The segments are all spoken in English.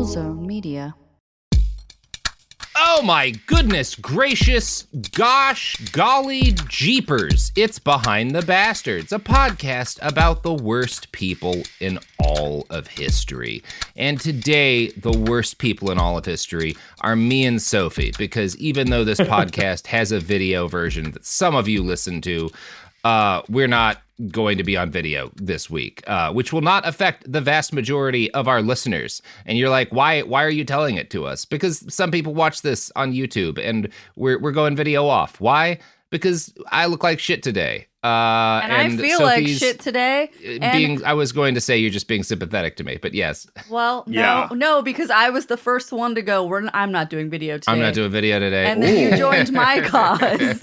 Zone Media. Oh my goodness gracious, gosh, golly, jeepers. It's Behind the Bastards, a podcast about the worst people in all of history. And today, the worst people in all of history are me and Sophie, because even though this podcast has a video version that some of you listen to, we're not going to be on video this week, which will not affect the vast majority of our listeners. And you're like, why are you telling it to us? Because some people watch this on YouTube and we're going video off. Why? Because I look like shit today. And I feel like shit today. I was going to say you're just being sympathetic to me, but yes. Well, no, because I was the first one to go, I'm not doing video today. I'm not doing video today. And then you joined my cause.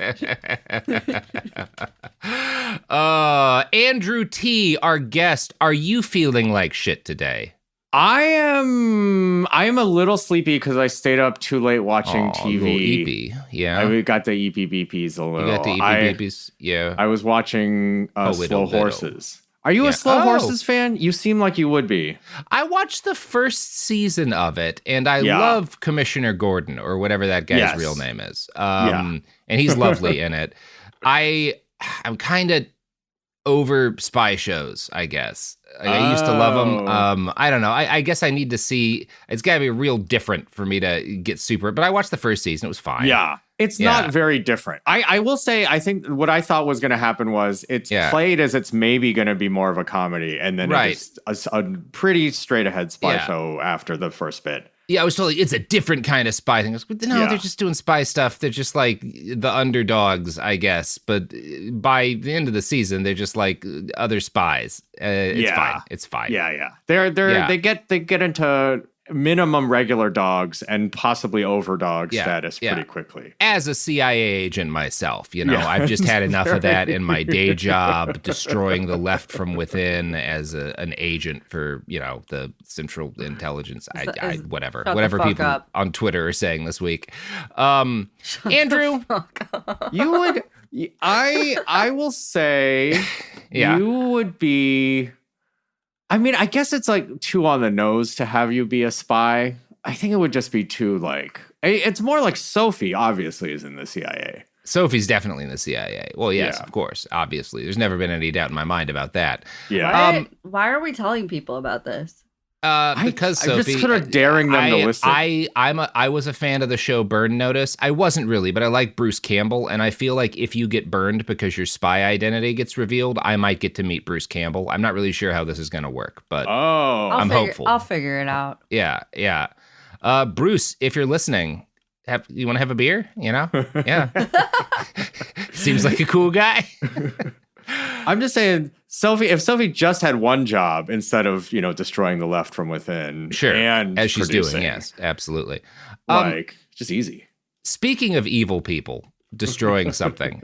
Andrew T., our guest, are you feeling like shit today? I am a little sleepy because I stayed up too late watching TV. EP. Yeah. I got the EPBPs a little. You got the EPBPs? Yeah. I was watching Slow Horses. Are you a Slow Horses fan? You seem like you would be. I watched the first season of it, and I love Commissioner Gordon, or whatever that guy's real name is. And he's lovely in it. I'm kind of over spy shows, I guess. I used to love them. I don't know. I guess I need to see. It's got to be real different for me to get super. But I watched the first season. It was fine. Yeah. It's not very different. I will say, I think what I thought was going to happen was it's played as it's maybe going to be more of a comedy. And then it's a pretty straight ahead spy show after the first bit. Yeah, I was totally, it's a different kind of spy thing. They're just doing spy stuff. They're just like the underdogs, I guess. But by the end of the season, they're just like other spies. It's fine. It's fine. Yeah. They get into minimum regular dogs and possibly overdog status pretty quickly. As a CIA agent myself, I've just had enough of that in my day job, destroying the left from within as an agent for, the Central Intelligence. Whatever people on Twitter are saying this week. Andrew, you would, I will say you would be... I mean, I guess it's like too on the nose to have you be a spy. I think it would just be too it's more like Sophie obviously is in the CIA. Sophie's definitely in the CIA. Well, yes, of course, obviously. There's never been any doubt in my mind about that. Yeah. Why are we telling people about this? Because Sophie, I'm just sort of daring them to listen. I was a fan of the show Burn Notice. I wasn't really, but I like Bruce Campbell, and I feel like if you get burned because your spy identity gets revealed, I might get to meet Bruce Campbell. I'm not really sure how this is going to work, but I'm hopeful. I'll figure it out. Yeah. Bruce, if you're listening, you want to have a beer? Yeah. Seems like a cool guy. I'm just saying, Sophie, if Sophie just had one job instead of, destroying the left from within. Sure. And as she's doing. Yes, absolutely. Just easy. Speaking of evil people destroying something,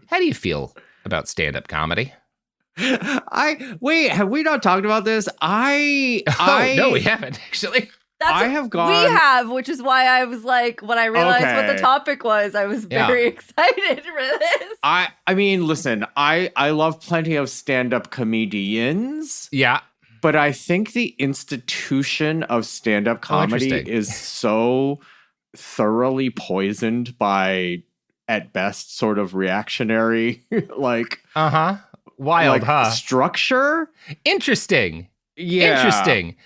how do you feel about stand-up comedy? Have we not talked about this? No, we haven't actually. We have, which is why I was like, when I realized what the topic was, I was very excited for this. I mean, listen, I love plenty of stand-up comedians. Yeah. But I think the institution of stand-up comedy is so thoroughly poisoned by, at best, sort of reactionary, wild, structure. Interesting. Yeah. Interesting.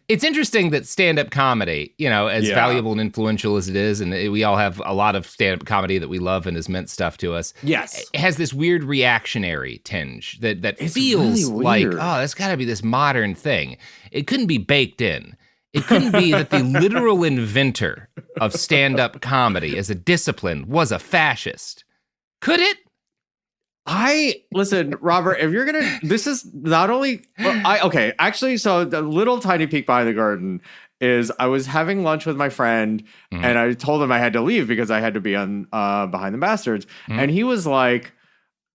It's interesting that stand-up comedy, as valuable and influential as it is, and we all have a lot of stand-up comedy that we love and has meant stuff to us. Yes. It has this weird reactionary tinge that feels really like, that's got to be this modern thing. It couldn't be baked in. It couldn't be that the literal inventor of stand-up comedy as a discipline was a fascist. Could it? Listen, Robert, if you're this is not only, so the little tiny peek behind the curtain is I was having lunch with my friend and I told him I had to leave because I had to be on Behind the Bastards. And he was like,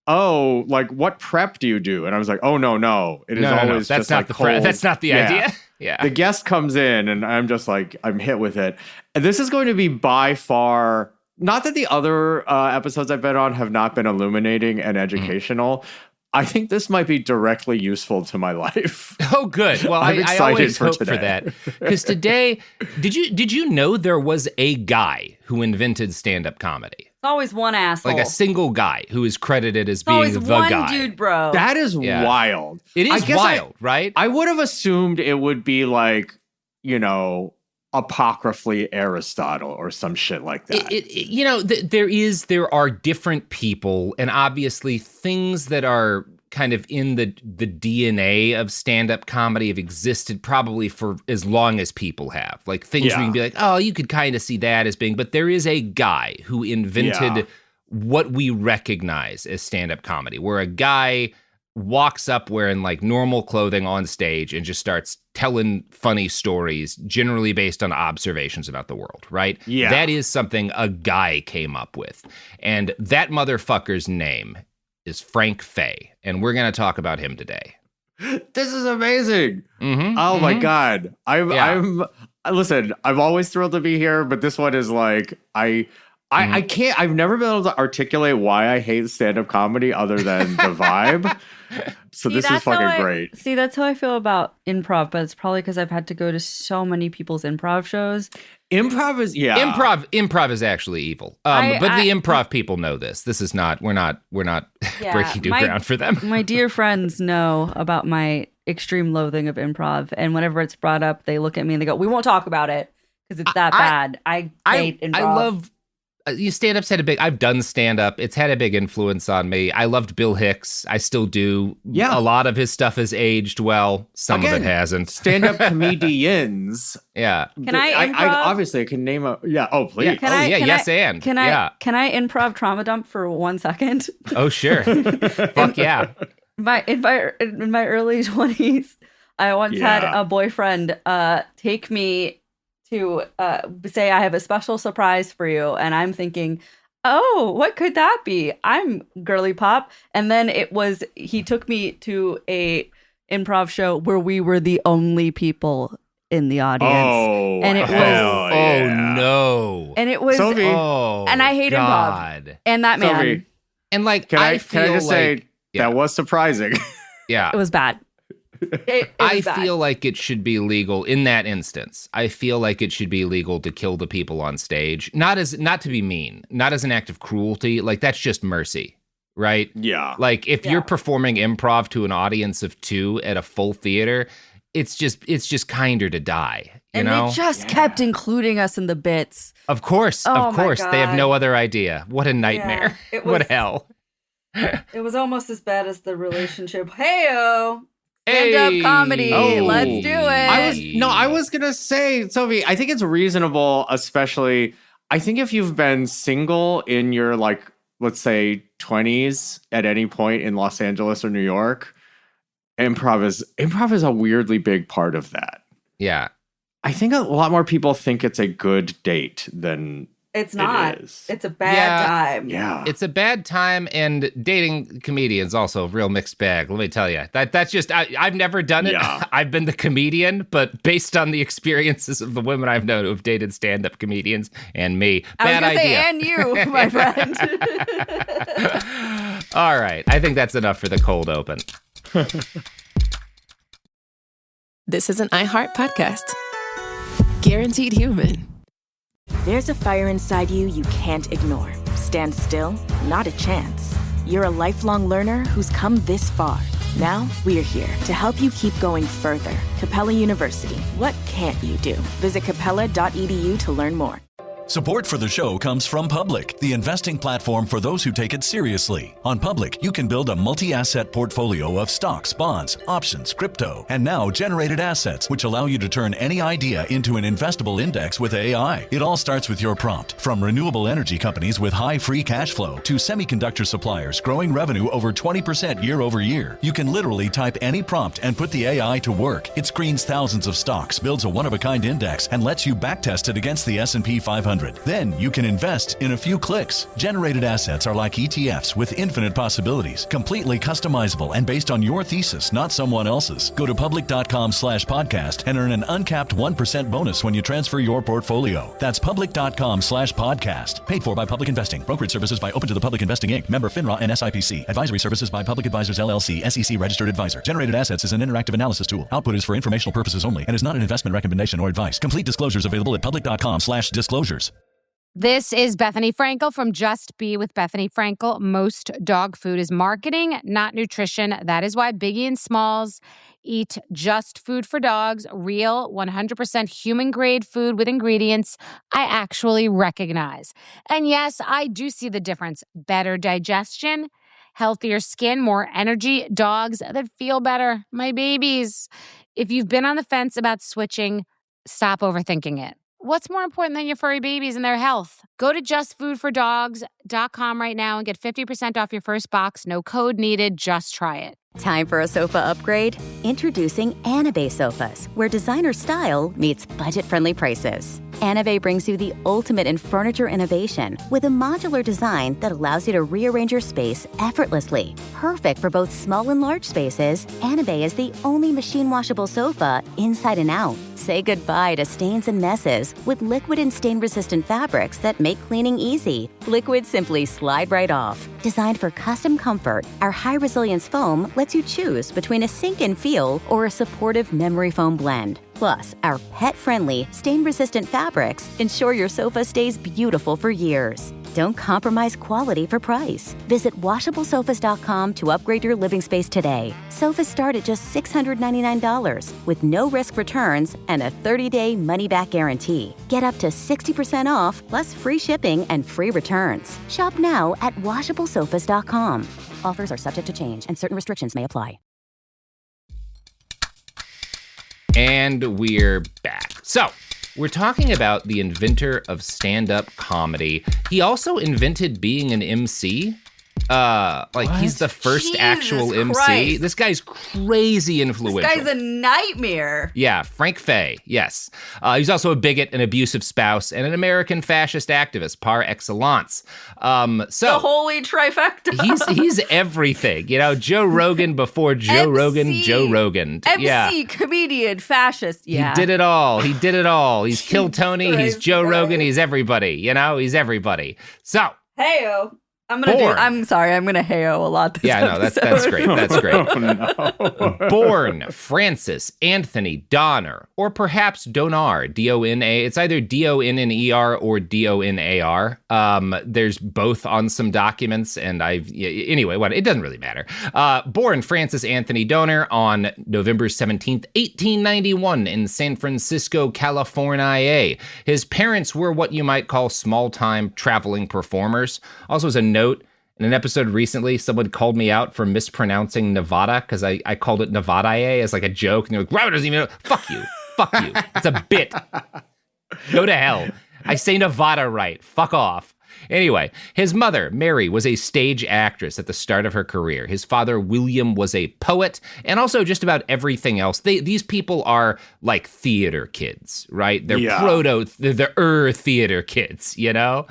oh, what prep do you do? And I was like, oh, no. It is always that's just not the prep. That's not the idea. Yeah. The guest comes in and I'm just I'm hit with it. And this is going to be by far... Not that the other episodes I've been on have not been illuminating and educational. I think this might be directly useful to my life. Oh, good. Well, I always hope for that. Because today, did you know there was a guy who invented stand-up comedy? It's always one asshole. Like a single guy who is credited as being the one guy. Dude, bro. That is wild. It is wild, right? I would have assumed it would be like, apocryphally Aristotle or some shit like that. There are different people, and obviously things that are kind of in the DNA of stand-up comedy have existed probably for as long as people have. Like things where you can be like, oh, you could kind of see that as being, but there is a guy who invented what we recognize as stand-up comedy, where a guy walks up wearing like normal clothing on stage and just starts telling funny stories, generally based on observations about the world, right? Yeah. That is something a guy came up with. And that motherfucker's name is Frank Fay. And we're going to talk about him today. This is amazing. Oh my God. Listen, I'm always thrilled to be here, but this one is like, I can't, I've never been able to articulate why I hate stand-up comedy other than the vibe. So this is fucking great. See, that's how I feel about improv, but it's probably because I've had to go to so many people's improv shows. Improv is, Improv is actually evil. But the improv people know this. This is not, we're not breaking new ground for them. My dear friends know about my extreme loathing of improv. And whenever it's brought up, they look at me and they go, we won't talk about it because it's that bad. I hate improv. I love stand-up's had I've done stand-up. It's had a big influence on me. I loved Bill Hicks. I still do. Yeah. A lot of his stuff has aged well. Some of it hasn't. Stand-up comedians. Yeah. Can I improv? I obviously can name a, oh, please. Can I improv trauma dump for 1 second? Oh, sure. Fuck yeah. In my early 20s, I once had a boyfriend take me to say, I have a special surprise for you. And I'm thinking, oh, what could that be? I'm girly pop. And then he took me to a improv show where we were the only people in the audience. Oh, and it was, no. And it was, Sophie. And I hate improv. And that man. Sophie, and like, can I just say that was surprising? Yeah. It was bad. I feel like it should be legal in that instance. I feel like it should be legal to kill the people on stage. Not to be mean, not as an act of cruelty. Like that's just mercy, right? Yeah. Like if you're performing improv to an audience of 2 at a full theater, it's just kinder to die. You know? They just kept including us in the bits. Of course. They have no other idea. What a nightmare. What hell. It was almost as bad as the relationship. Hey-o. Stand-up comedy. Let's do it. I was going to say, Sophie, I think it's reasonable, especially, I think if you've been single in your, like, let's say 20s at any point in Los Angeles or New York, improv is a weirdly big part of that. Yeah. I think a lot more people think it's a good date than it's not. It is. It's a bad time. Yeah. It's a bad time, and dating comedians also a real mixed bag. Let me tell you. That's just, I've never done it. Yeah. I've been the comedian, but based on the experiences of the women I've known who have dated stand-up comedians and me, bad idea. Say, and you, my friend. All right. I think that's enough for the cold open. This is an iHeart podcast. Guaranteed human. There's a fire inside you can't ignore. Stand still? Not a chance. You're a lifelong learner who's come this far. Now, we're here to help you keep going further. Capella University. What can't you do? Visit capella.edu to learn more. Support for the show comes from Public, the investing platform for those who take it seriously. On Public, you can build a multi-asset portfolio of stocks, bonds, options, crypto, and now generated assets, which allow you to turn any idea into an investable index with AI. It all starts with your prompt. From renewable energy companies with high free cash flow to semiconductor suppliers growing revenue over 20% year over year, you can literally type any prompt and put the AI to work. It screens thousands of stocks, builds a one-of-a-kind index, and lets you backtest it against the S&P 500. 1-800. Then you can invest in a few clicks. Generated assets are like ETFs with infinite possibilities, completely customizable and based on your thesis, not someone else's. Go to public.com/podcast and earn an uncapped 1% bonus when you transfer your portfolio. That's public.com/podcast. Paid for by Public Investing. Brokerage services by Open to the Public Investing Inc. Member FINRA and SIPC. Advisory services by Public Advisors LLC, SEC registered advisor. Generated assets is an interactive analysis tool. Output is for informational purposes only and is not an investment recommendation or advice. Complete disclosures available at public.com/disclosures. This is Bethany Frankel from Just Be with Bethany Frankel. Most dog food is marketing, not nutrition. That is why Biggie and Smalls eat just food for dogs, real 100% human-grade food with ingredients I actually recognize. And yes, I do see the difference. Better digestion, healthier skin, more energy, dogs that feel better, my babies. If you've been on the fence about switching, stop overthinking it. What's more important than your furry babies and their health? Go to justfoodfordogs.com right now and get 50% off your first box. No code needed. Just try it. Time for a sofa upgrade? Introducing Anabay Sofas, where designer style meets budget-friendly prices. Anabay brings you the ultimate in furniture innovation with a modular design that allows you to rearrange your space effortlessly. Perfect for both small and large spaces, Anabay is the only machine-washable sofa inside and out. Say goodbye to stains and messes with liquid and stain-resistant fabrics that make cleaning easy. Liquid simply slide right off. Designed for custom comfort, our high-resilience foam lets you choose between a sink-in feel or a supportive memory foam blend. Plus, our pet-friendly, stain-resistant fabrics ensure your sofa stays beautiful for years. Don't compromise quality for price. Visit washablesofas.com to upgrade your living space today. Sofas start at just $699 with no risk returns and a 30-day money-back guarantee. Get up to 60% off plus free shipping and free returns. Shop now at washablesofas.com. Offers are subject to change and certain restrictions may apply. And we're back. So, we're talking about the inventor of stand-up comedy. He also invented being an MC. He's the first Jesus actual MC. Christ. This guy's crazy influential. This guy's a nightmare. Yeah, Frank Fay, yes. He's also a bigot, an abusive spouse, and an American fascist activist par excellence. The holy trifecta. He's everything. You know, Joe Rogan before Joe MC, Rogan, Joe Rogan. MC, comedian, fascist, yeah. He did it all. He's Kill Tony, he's Joe Rogan, he's everybody. You know, he's everybody. So. Hey-o. I'm gonna hey-o a lot this episode. That's great. That's great. Oh, no. Born Francis Anthony Donner, or perhaps Donar, D-O-N-A. It's either D-O-N-N-E-R or D-O-N-A-R. There's both on some documents, and it doesn't really matter. Born Francis Anthony Donner on November 17th, 1891 in San Francisco, California. His parents were what you might call small-time traveling performers. Also, as a note, in an episode recently, someone called me out for mispronouncing Nevada because I called it Nevada as like a joke. And they're like, Robert doesn't even know. Fuck you. Fuck you. It's a bit. Go to hell. I say Nevada right. Fuck off. Anyway, his mother, Mary, was a stage actress at the start of her career. His father, William, was a poet, and also just about everything else. These people are like theater kids, right? They're they're theater kids, you know?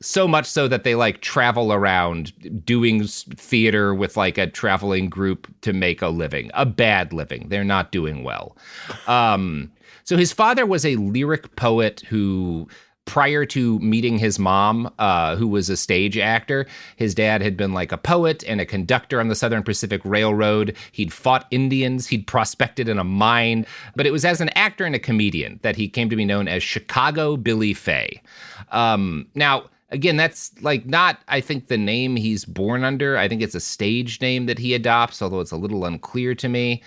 So much so that they like travel around doing theater with like a traveling group to make a living, a bad living. They're not doing well. So his father was a lyric poet who, prior to meeting his mom, who was a stage actor, his dad had been like a poet and a conductor on the Southern Pacific Railroad. He'd fought Indians. He'd prospected in a mine. But it was as an actor and a comedian that he came to be known as Chicago Billy Fay. Now, again, that's like not, I think, the name he's born under. I think it's a stage name that he adopts, although it's a little unclear to me.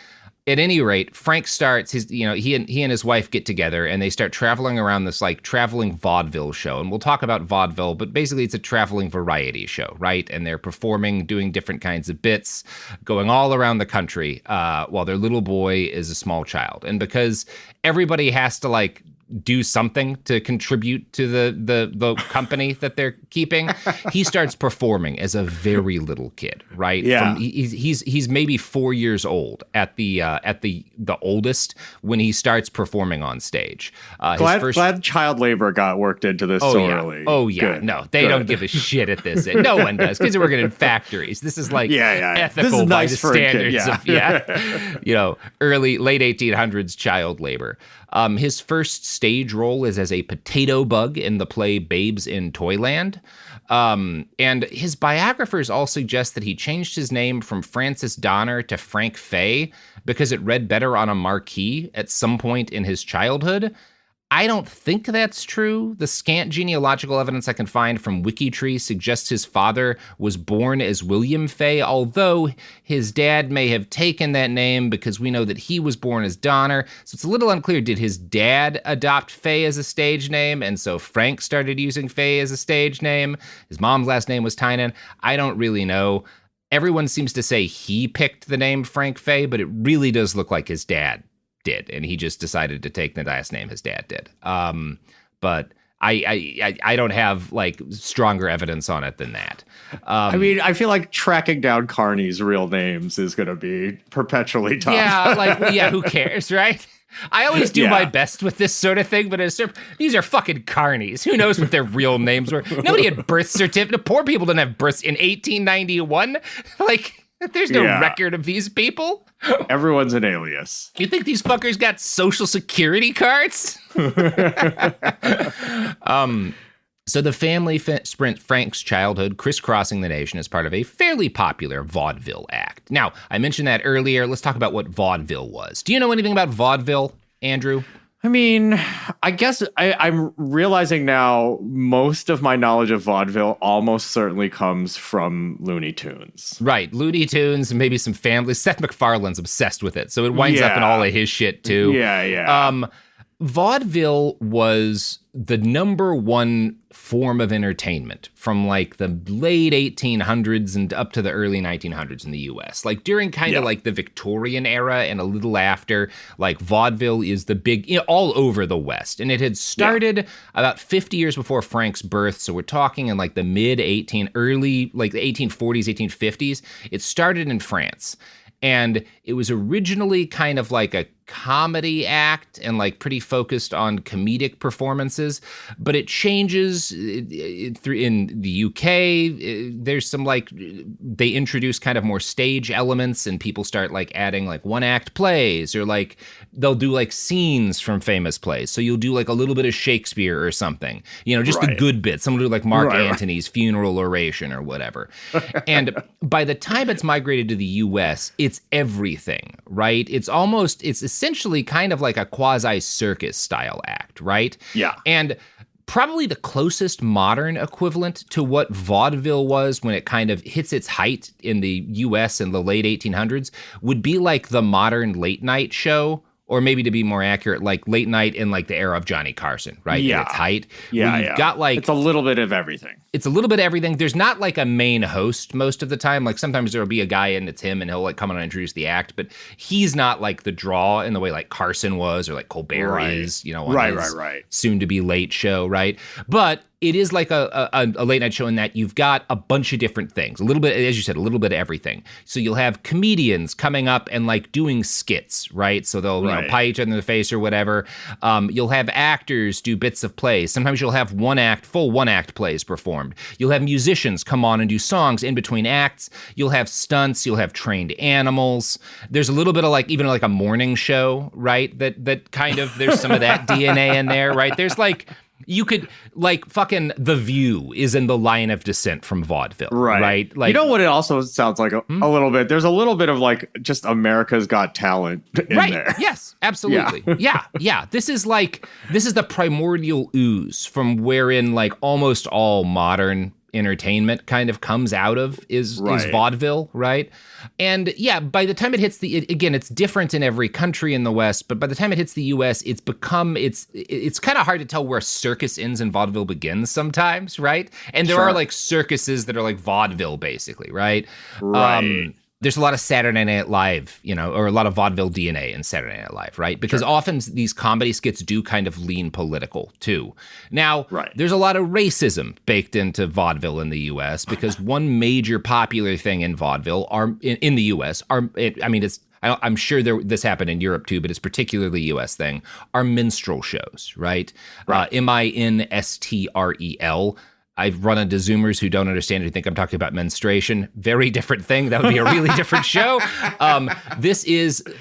At any rate, Frank starts he and his wife get together and they start traveling around this like traveling vaudeville show. And we'll talk about vaudeville, but basically it's a traveling variety show, right? And they're performing, doing different kinds of bits, going all around the country while their little boy is a small child. And because everybody has to like do something to contribute to the company that they're keeping. He starts performing as a very little kid, right? Yeah. He's maybe 4 years old at the oldest when he starts performing on stage. Glad child labor got worked into this early. Oh yeah, Good. no, they don't give a shit at this. No one does. Kids are working in factories. This is like ethical this is by nice the for standards a kid. of late 1800s child labor. His first stage role is as a potato bug in the play Babes in Toyland. And his biographers all suggest that he changed his name from Francis Donner to Frank Fay because it read better on a marquee at some point in his childhood. I don't think that's true. The scant genealogical evidence I can find from WikiTree suggests his father was born as William Fay, although his dad may have taken that name because we know that he was born as Donner. So it's a little unclear. Did his dad adopt Fay as a stage name? And so Frank started using Fay as a stage name. His mom's last name was Tynan. I don't really know. Everyone seems to say he picked the name Frank Fay, but it really does look like his dad did, and he just decided to take the last name his dad did. But I don't have like stronger evidence on it than that. I mean, I feel like tracking down Carney's real names is going to be perpetually tough. Yeah, who cares, right? I always do my best with this sort of thing, but these are fucking carnies. Who knows what their real names were? Nobody had birth certificate. Poor people didn't have births in 1891. Like, there's no record of these people. Everyone's an alias. You think these fuckers got social security cards? So the family spent Frank's childhood crisscrossing the nation as part of a fairly popular vaudeville act. Now, I mentioned that earlier. Let's talk about what vaudeville was. Do you know anything about vaudeville, Andrew? I mean, I guess I'm realizing now most of my knowledge of vaudeville almost certainly comes from Looney Tunes. Right. Looney Tunes, maybe some family. Seth MacFarlane's obsessed with it, so it winds up in all of his shit, too. Yeah. Vaudeville was the number one form of entertainment from like the late 1800s and up to the early 1900s in the US. Like during kind of like the Victorian era and a little after, like vaudeville is the big, all over the West. And it had started about 50 years before Frank's birth. So we're talking in like the early, like the 1840s, 1850s. It started in France. And it was originally kind of like a comedy act and like pretty focused on comedic performances, but it changes in the UK. There's some like, they introduce kind of more stage elements and people start like adding like one act plays, or like they'll do like scenes from famous plays. So you'll do like a little bit of Shakespeare or something, just the good bits. Someone will do like Mark Antony's funeral oration or whatever. And by the time it's migrated to the US, it's everything, right? It's essentially kind of like a quasi-circus style act, right? Yeah. And probably the closest modern equivalent to what vaudeville was when it kind of hits its height in the US in the late 1800s would be like the modern late night show, or maybe to be more accurate, like late night in like the era of Johnny Carson, right? Yeah. At its height. Yeah, where you've got like... It's a little bit of everything. It's a little bit of everything. There's not like a main host most of the time. Like sometimes there'll be a guy and it's him and he'll like come on and introduce the act, but he's not like the draw in the way like Carson was or like Colbert is, on his soon to be late show, right? But it is like a late night show in that you've got a bunch of different things. A little bit, as you said, a little bit of everything. So you'll have comedians coming up and like doing skits, right? So they'll pie each other in the face or whatever. You'll have actors do bits of plays. Sometimes you'll have full one act plays performed. You'll have musicians come on and do songs in between acts. You'll have stunts. You'll have trained animals. There's a little bit of like even like a morning show, right? That kind of there's some of that DNA in there, right? There's like. You could, like, fucking The View is in the line of descent from vaudeville, right? Like, you know what it also sounds like a little bit? There's a little bit of, like, just America's Got Talent in there. Yes, absolutely. Yeah. This is the primordial ooze from wherein, like, almost all modern entertainment kind of comes out of is vaudeville, right? And yeah, by the time it hits again, it's different in every country in the West, but by the time it hits the US, it's kind of hard to tell where circus ends and vaudeville begins sometimes, right? And there are like circuses that are like vaudeville basically, right? there's a lot of Saturday Night Live, or a lot of vaudeville DNA in Saturday Night Live, right? Because often these comedy skits do kind of lean political too. Now, there's a lot of racism baked into vaudeville in the U.S. because one major popular thing in vaudeville in the U.S. I'm sure this happened in Europe too, but it's particularly a U.S. thing, are minstrel shows, right? Minstrel. I've run into Zoomers who don't understand it and think I'm talking about menstruation. Very different thing. That would be a really different show.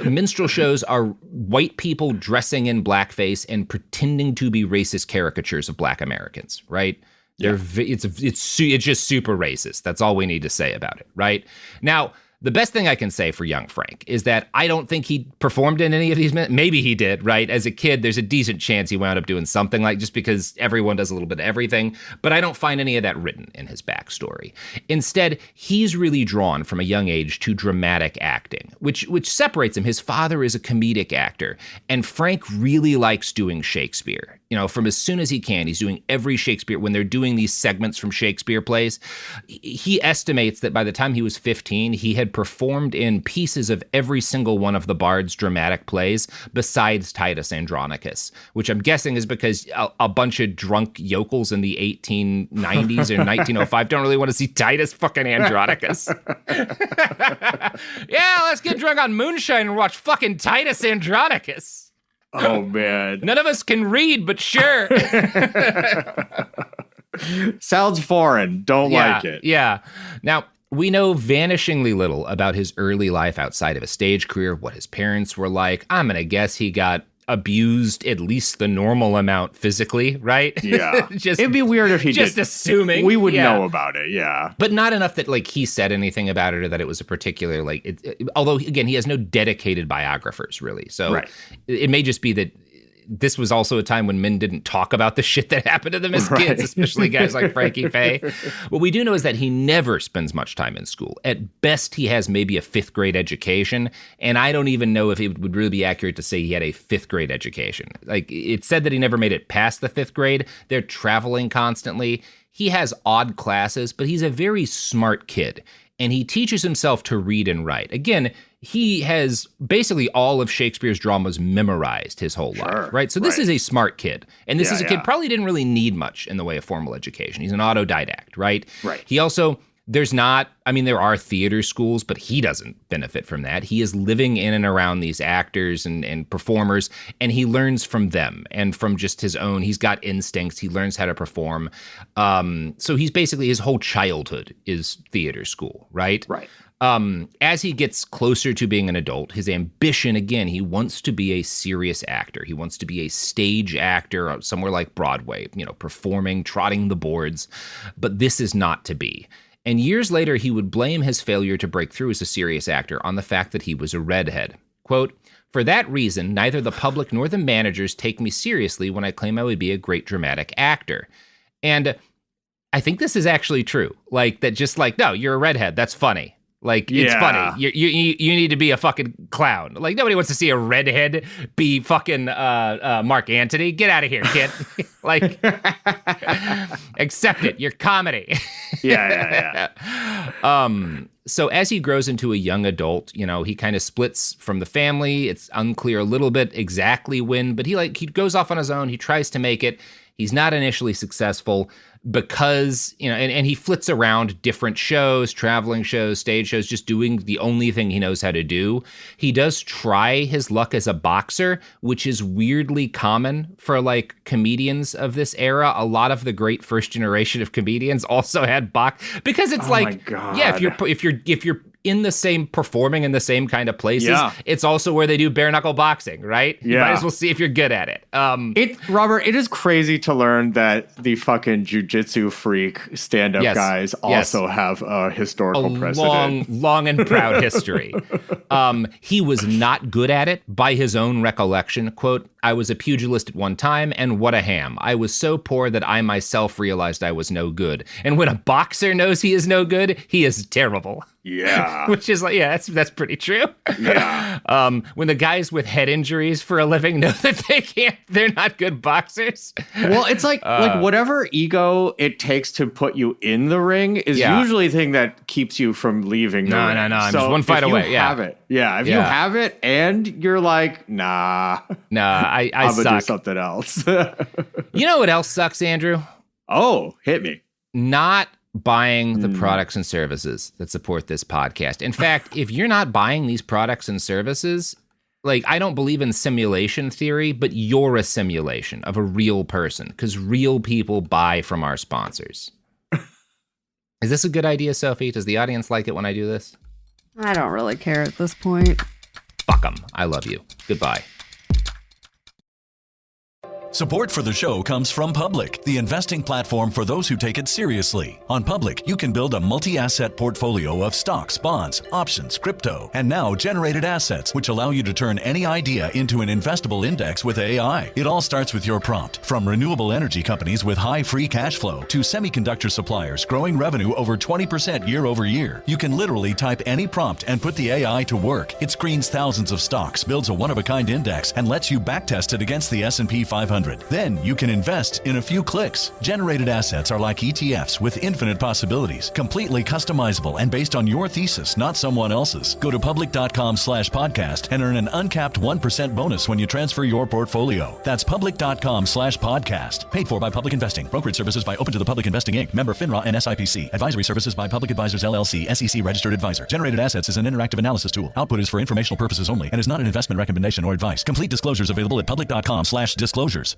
Minstrel shows are white people dressing in blackface and pretending to be racist caricatures of Black Americans, right? Yeah. It's just super racist. That's all we need to say about it, right? Now, the best thing I can say for young Frank is that I don't think he performed in any of these. Maybe he did, right? As a kid, there's a decent chance he wound up doing something just because everyone does a little bit of everything. But I don't find any of that written in his backstory. Instead, he's really drawn from a young age to dramatic acting, which separates him. His father is a comedic actor, and Frank really likes doing Shakespeare. From as soon as he can, he's doing every Shakespeare. When they're doing these segments from Shakespeare plays, he estimates that by the time he was 15, he had performed in pieces of every single one of the Bard's dramatic plays besides Titus Andronicus, which I'm guessing is because a bunch of drunk yokels in the 1890s or 1905 don't really want to see Titus fucking Andronicus. Yeah, let's get drunk on moonshine and watch fucking Titus Andronicus. Oh, man. None of us can read, but sure. Sounds foreign. Don't like it. Yeah. Now, we know vanishingly little about his early life outside of a stage career, what his parents were like. I'm going to guess he got abused at least the normal amount physically, right? Yeah. It'd be weird if he just did. Assuming. We would know about it, yeah. But not enough that he said anything about it or that it was a particular although again, he has no dedicated biographers really. So it may just be that this was also a time when men didn't talk about the shit that happened to them as kids, especially guys like Frankie Faye. What we do know is that he never spends much time in school. At best, he has maybe a 5th grade education, and I don't even know if it would really be accurate to say he had a 5th grade education. It said that he never made it past the 5th grade. They're traveling constantly. He has odd classes, but he's a very smart kid, and he teaches himself to read and write. Again, he has basically all of Shakespeare's dramas memorized his whole life, right? So this is a smart kid. And this is a kid probably didn't really need much in the way of formal education. He's an autodidact, right? Right. He also, there are theater schools, but he doesn't benefit from that. He is living in and around these actors and performers, and he learns from them and from just his own. He's got instincts. He learns how to perform. So he's basically, his whole childhood is theater school, right? Right. As he gets closer to being an adult, his ambition, again, he wants to be a serious actor. He wants to be a stage actor somewhere like Broadway, performing, trotting the boards. But this is not to be. And years later, he would blame his failure to break through as a serious actor on the fact that he was a redhead. Quote, "For that reason, neither the public nor the managers take me seriously when I claim I would be a great dramatic actor." And I think this is actually true. No, you're a redhead. That's funny. It's funny. You need to be a fucking clown. Nobody wants to see a redhead be fucking Mark Antony. Get out of here, kid. Accept it. You're comedy. Yeah. So as he grows into a young adult, he kind of splits from the family. It's unclear a little bit exactly when, but he goes off on his own. He tries to make it. He's not initially successful because, and he flits around different shows, traveling shows, stage shows, just doing the only thing he knows how to do. He does try his luck as a boxer, which is weirdly common for comedians of this era. A lot of the great first generation of comedians also had because it's my God. Yeah, if you're performing in the same kind of places, it's also where they do bare knuckle boxing, right? You might as well see if you're good at it. Robert, it is crazy to learn that the fucking jujitsu freak stand-up guys also have a historical precedent. Long and proud history. He was not good at it by his own recollection. Quote, "I was a pugilist at one time, and what a ham. I was so poor that I myself realized I was no good. And when a boxer knows he is no good, he is terrible." Yeah. Which is like, yeah, that's pretty true. Yeah. When the guys with head injuries for a living know that they're not good boxers. Well, it's like whatever ego it takes to put you in the ring is usually the thing that keeps you from leaving the ring. No. I'm just one fight away. Have it. Yeah. If you have it and you're like, nah, I I'm suck. gonna do something else. You know what else sucks, Andrew? Oh, hit me. Not buying the products and services that support this podcast. In fact, if you're not buying these products and services, like, I don't believe in simulation theory, but you're a simulation of a real person, because real people buy from our sponsors. Is this a good idea, Sophie? Does the audience like it when I do this? I don't really care at this point. Fuck them. I love you. Goodbye. Support for the show comes from Public, the investing platform for those who take it seriously. On Public, you can build a multi-asset portfolio of stocks, bonds, options, crypto, and now generated assets, which allow you to turn any idea into an investable index with AI. It all starts with your prompt. From renewable energy companies with high free cash flow to semiconductor suppliers growing revenue over 20% year over year, you can literally type any prompt and put the AI to work. It screens thousands of stocks, builds a one-of-a-kind index, and lets you backtest it against the S&P 500. Then you can invest in a few clicks. Generated assets are like ETFs with infinite possibilities, completely customizable and based on your thesis, not someone else's. Go to public.com/podcast and earn an uncapped 1% bonus when you transfer your portfolio. That's public.com/podcast. Paid for by Public Investing. Brokerage services by Open to the Public Investing Inc. Member FINRA and SIPC. Advisory services by Public Advisors LLC, SEC registered advisor. Generated assets is an interactive analysis tool. Output is for informational purposes only and is not an investment recommendation or advice. Complete disclosures available at public.com/disclosures.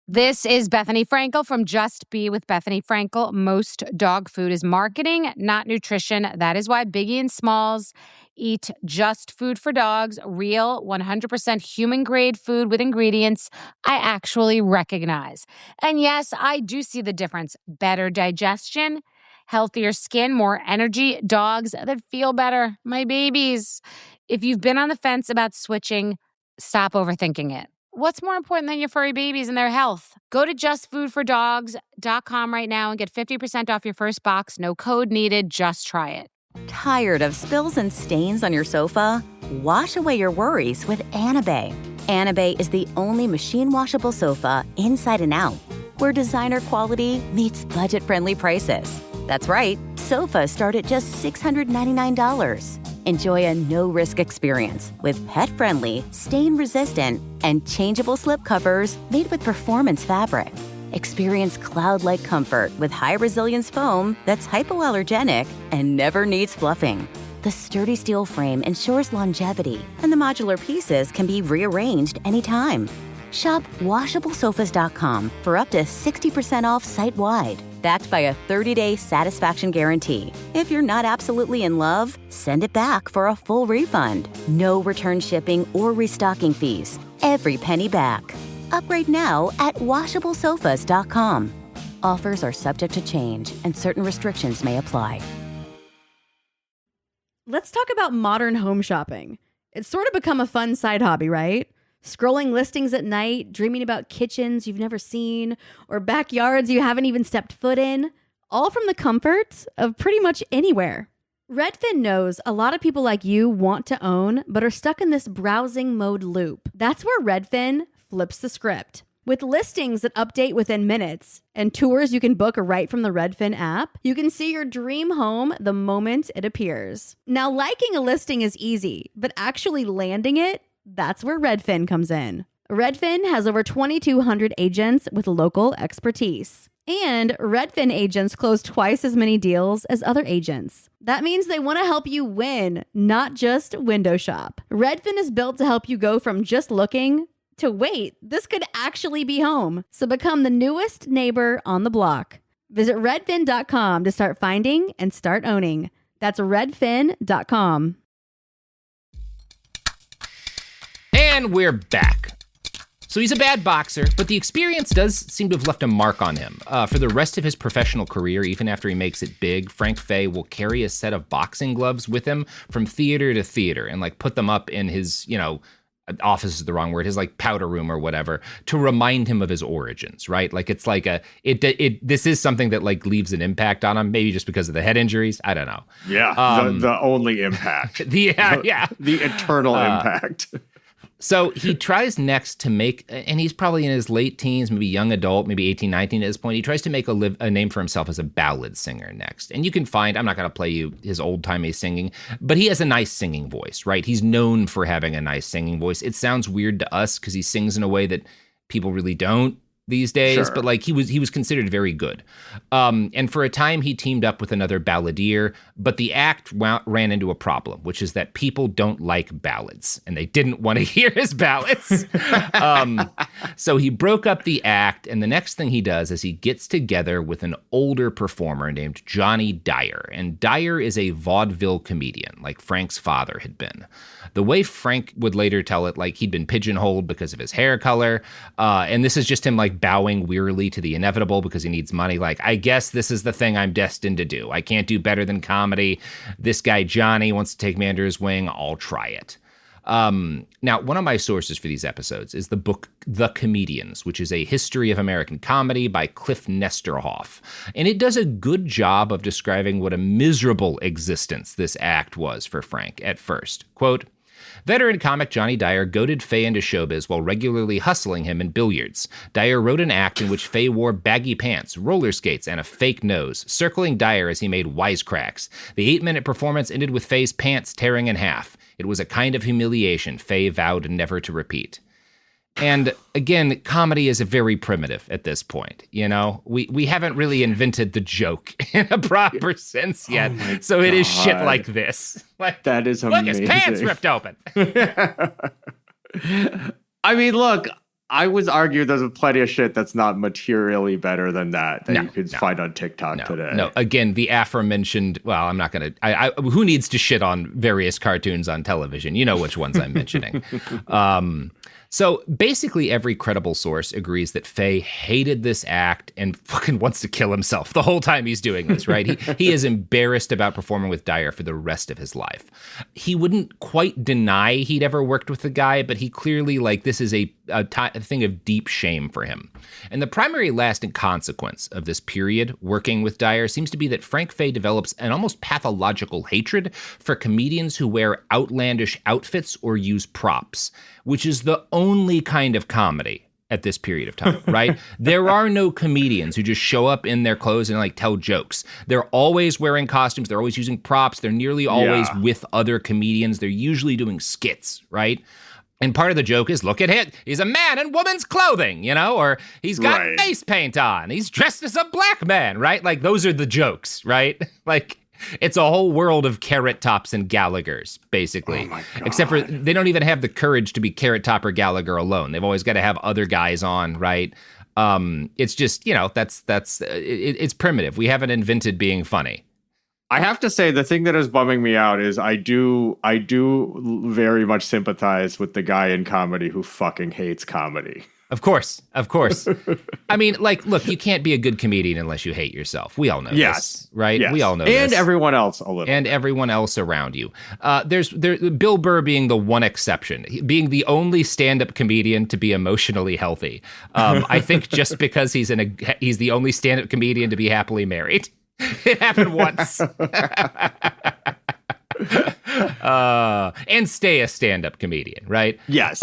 This is Bethany Frankel from Just Be with Bethany Frankel. Most dog food is marketing, not nutrition. That is why Biggie and Smalls eat just food for dogs, real 100% human-grade food with ingredients I actually recognize. And yes, I do see the difference. Better digestion, healthier skin, more energy, dogs that feel better, my babies. If you've been on the fence about switching, stop overthinking it. What's more important than your furry babies and their health? Go to justfoodfordogs.com right now and get 50% off your first box. No code needed. Just try it. Tired of spills and stains on your sofa? Wash away your worries with Anabay. Anabay is the only machine washable sofa inside and out, where designer quality meets budget-friendly prices. That's right, sofas start at just $699. Enjoy a no-risk experience with pet-friendly, stain-resistant, and changeable slip covers made with performance fabric. Experience cloud-like comfort with high-resilience foam that's hypoallergenic and never needs fluffing. The sturdy steel frame ensures longevity, and the modular pieces can be rearranged anytime. Shop WashableSofas.com for up to 60% off site-wide, backed by a 30-day satisfaction guarantee. If you're not absolutely in love, send it back for a full refund. No return shipping or restocking fees. Every penny back. Upgrade now at WashableSofas.com. Offers are subject to change, and certain restrictions may apply. Let's talk about modern home shopping. It's sort of become a fun side hobby, right? Scrolling listings at night, dreaming about kitchens you've never seen, or backyards you haven't even stepped foot in, all from the comfort of pretty much anywhere. Redfin knows a lot of people like you want to own, but are stuck in this browsing mode loop. That's where Redfin flips the script. With listings that update within minutes and tours you can book right from the Redfin app, you can see your dream home the moment it appears. Now, liking a listing is easy, but actually landing it, that's where Redfin comes in. Redfin has over 2,200 agents with local expertise. And Redfin agents close twice as many deals as other agents. That means they want to help you win, not just window shop. Redfin is built to help you go from just looking to wait, this could actually be home. So become the newest neighbor on the block. Visit redfin.com to start finding and start owning. That's redfin.com. And we're back. So he's a bad boxer, but the experience does seem to have left a mark on him. For the rest of his professional career, even after he makes it big, Frank Fay will carry a set of boxing gloves with him from theater to theater and like put them up in his, office is the wrong word, his like powder room or whatever, to remind him of his origins, right? Like it's like this is something that like leaves an impact on him, maybe just because of the head injuries. I don't know. Yeah, the only impact. The eternal impact. So he tries next to make, and he's probably in his late teens, maybe young adult, maybe 18, 19 at this point. He tries to make a name for himself as a ballad singer next. And you can find, I'm not going to play you his old-timey singing, but he has a nice singing voice, right? He's known for having a nice singing voice. It sounds weird to us because he sings in a way that people really don't these days, but like he was considered very good. And for a time he teamed up with another balladeer, but the act ran into a problem, which is that people don't like ballads and they didn't want to hear his ballads. So he broke up the act, and the next thing he does is he gets together with an older performer named Johnny Dyer. And Dyer is a vaudeville comedian, like Frank's father had been. The way Frank would later tell it, like he'd been pigeonholed because of his hair color. And this is just him like bowing wearily to the inevitable because he needs money. Like, I guess this is the thing I'm destined to do. I can't do better than comedy. This guy, Johnny, wants to take me under his wing. I'll try it. Now, one of my sources for these episodes is the book The Comedians, which is a history of American comedy by Cliff Nesterhoff. And it does a good job of describing what a miserable existence this act was for Frank at first. Quote, veteran comic Johnny Dyer goaded Faye into showbiz while regularly hustling him in billiards. Dyer wrote an act in which Faye wore baggy pants, roller skates, and a fake nose, circling Dyer as he made wisecracks. The 8-minute performance ended with Faye's pants tearing in half. It was a kind of humiliation Faye vowed never to repeat. And again, comedy is very primitive at this point. You know, we haven't really invented the joke in a proper sense yet. Oh so it is shit like this. Like, that is amazing. Look, his pants ripped open. I mean, look, I would argue there's plenty of shit that's not materially better than that you could find on TikTok today. No, again, the aforementioned, well, I'm not going to, who needs to shit on various cartoons on television? You know which ones I'm mentioning. So basically every credible source agrees that Faye hated this act and fucking wants to kill himself the whole time he's doing this, right? He is embarrassed about performing with Dyer for the rest of his life. He wouldn't quite deny he'd ever worked with the guy, but he clearly, like, this is a thing of deep shame for him. And the primary lasting consequence of this period working with Dyer seems to be that Frank Faye develops an almost pathological hatred for comedians who wear outlandish outfits or use props, which is the only kind of comedy at this period of time, right? There are no comedians who just show up in their clothes and like tell jokes. They're always wearing costumes. They're always using props. They're nearly always with other comedians. They're usually doing skits, right? And part of the joke is, look at him. He's a man in woman's clothing, you know, or he's got face paint on. He's dressed as a black man, right? Like, those are the jokes, right? Like, it's a whole world of Carrot Tops and Gallaghers, basically. Oh my God. Except for they don't even have the courage to be Carrot Top or Gallagher alone. They've always got to have other guys on, right? It's just, you know, it's primitive. We haven't invented being funny. I have to say, the thing that is bumming me out is I do very much sympathize with the guy in comedy who fucking hates comedy. Of course. I mean, like, look, you can't be a good comedian unless you hate yourself. We all know this, right? Yes. We all know and this. Everyone else a little. And everyone else around you. There's Bill Burr being the one exception, being the only stand-up comedian to be emotionally healthy. I think just because he's the only stand-up comedian to be happily married. It happened once. And stay a stand-up comedian, right? Yes.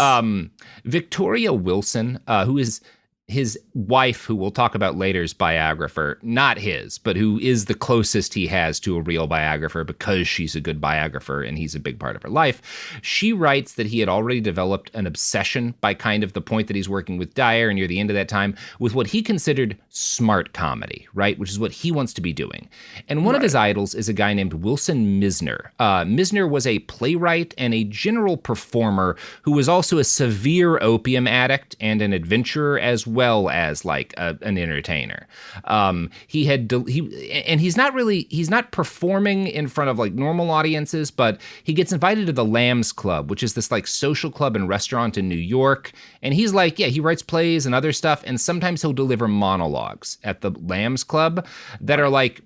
Victoria Wilson, who is his wife, who we'll talk about later's biographer, not his, but who is the closest he has to a real biographer because she's a good biographer and he's a big part of her life. She writes that he had already developed an obsession by kind of the point that he's working with Dyer and near the end of that time with what he considered smart comedy, right? Which is what he wants to be doing. And one of his idols is a guy named Wilson Misner. Misner was a playwright and a general performer who was also a severe opium addict and an adventurer as well as like an entertainer. He's not performing in front of like normal audiences, but he gets invited to the Lambs Club, which is this like social club and restaurant in New York. And he's like, he writes plays and other stuff. And sometimes he'll deliver monologues at the Lambs Club that are like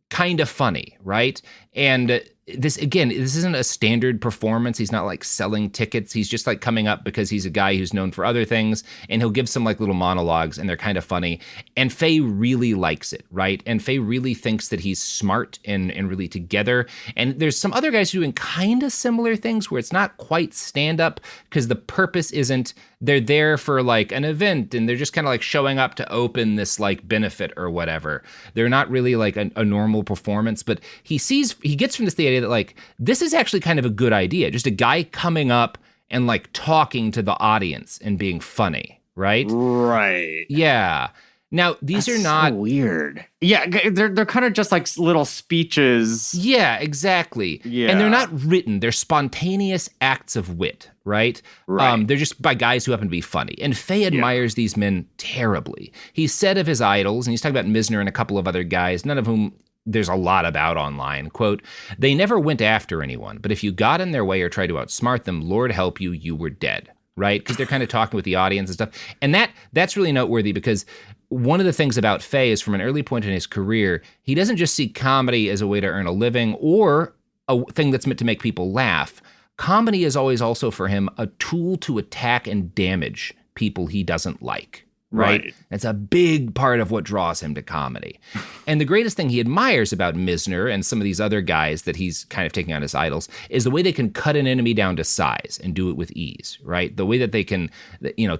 kind of funny, right? And this isn't a standard performance. He's not like selling tickets. He's just like coming up because he's a guy who's known for other things, and he'll give some like little monologues, and they're kind of funny. And Faye really likes it, right? And Faye really thinks that he's smart and really together. And there's some other guys doing kind of similar things where it's not quite stand-up because the purpose isn't, they're there for like an event and they're just kind of like showing up to open this like benefit or whatever. They're not really like a normal performance, but he gets from this the idea that like, this is actually kind of a good idea. Just a guy coming up and like talking to the audience and being funny, right? Right. Yeah. Now, these are not so weird. Yeah, they're kind of just like little speeches. Yeah, exactly. Yeah. And they're not written. They're spontaneous acts of wit, right? They're just by guys who happen to be funny. And Faye admires these men terribly. He's said of his idols, and he's talking about Misner and a couple of other guys, none of whom there's a lot about online. Quote, "They never went after anyone, but if you got in their way or tried to outsmart them, Lord help you, you were dead." Right? Because they're kind of talking with the audience and stuff. And that's really noteworthy because one of the things about Faye is from an early point in his career, he doesn't just see comedy as a way to earn a living or a thing that's meant to make people laugh. Comedy is always also for him a tool to attack and damage people he doesn't like. Right? It's a big part of what draws him to comedy. And the greatest thing he admires about Misner and some of these other guys that he's kind of taking on as idols is the way they can cut an enemy down to size and do it with ease, right? The way that they can,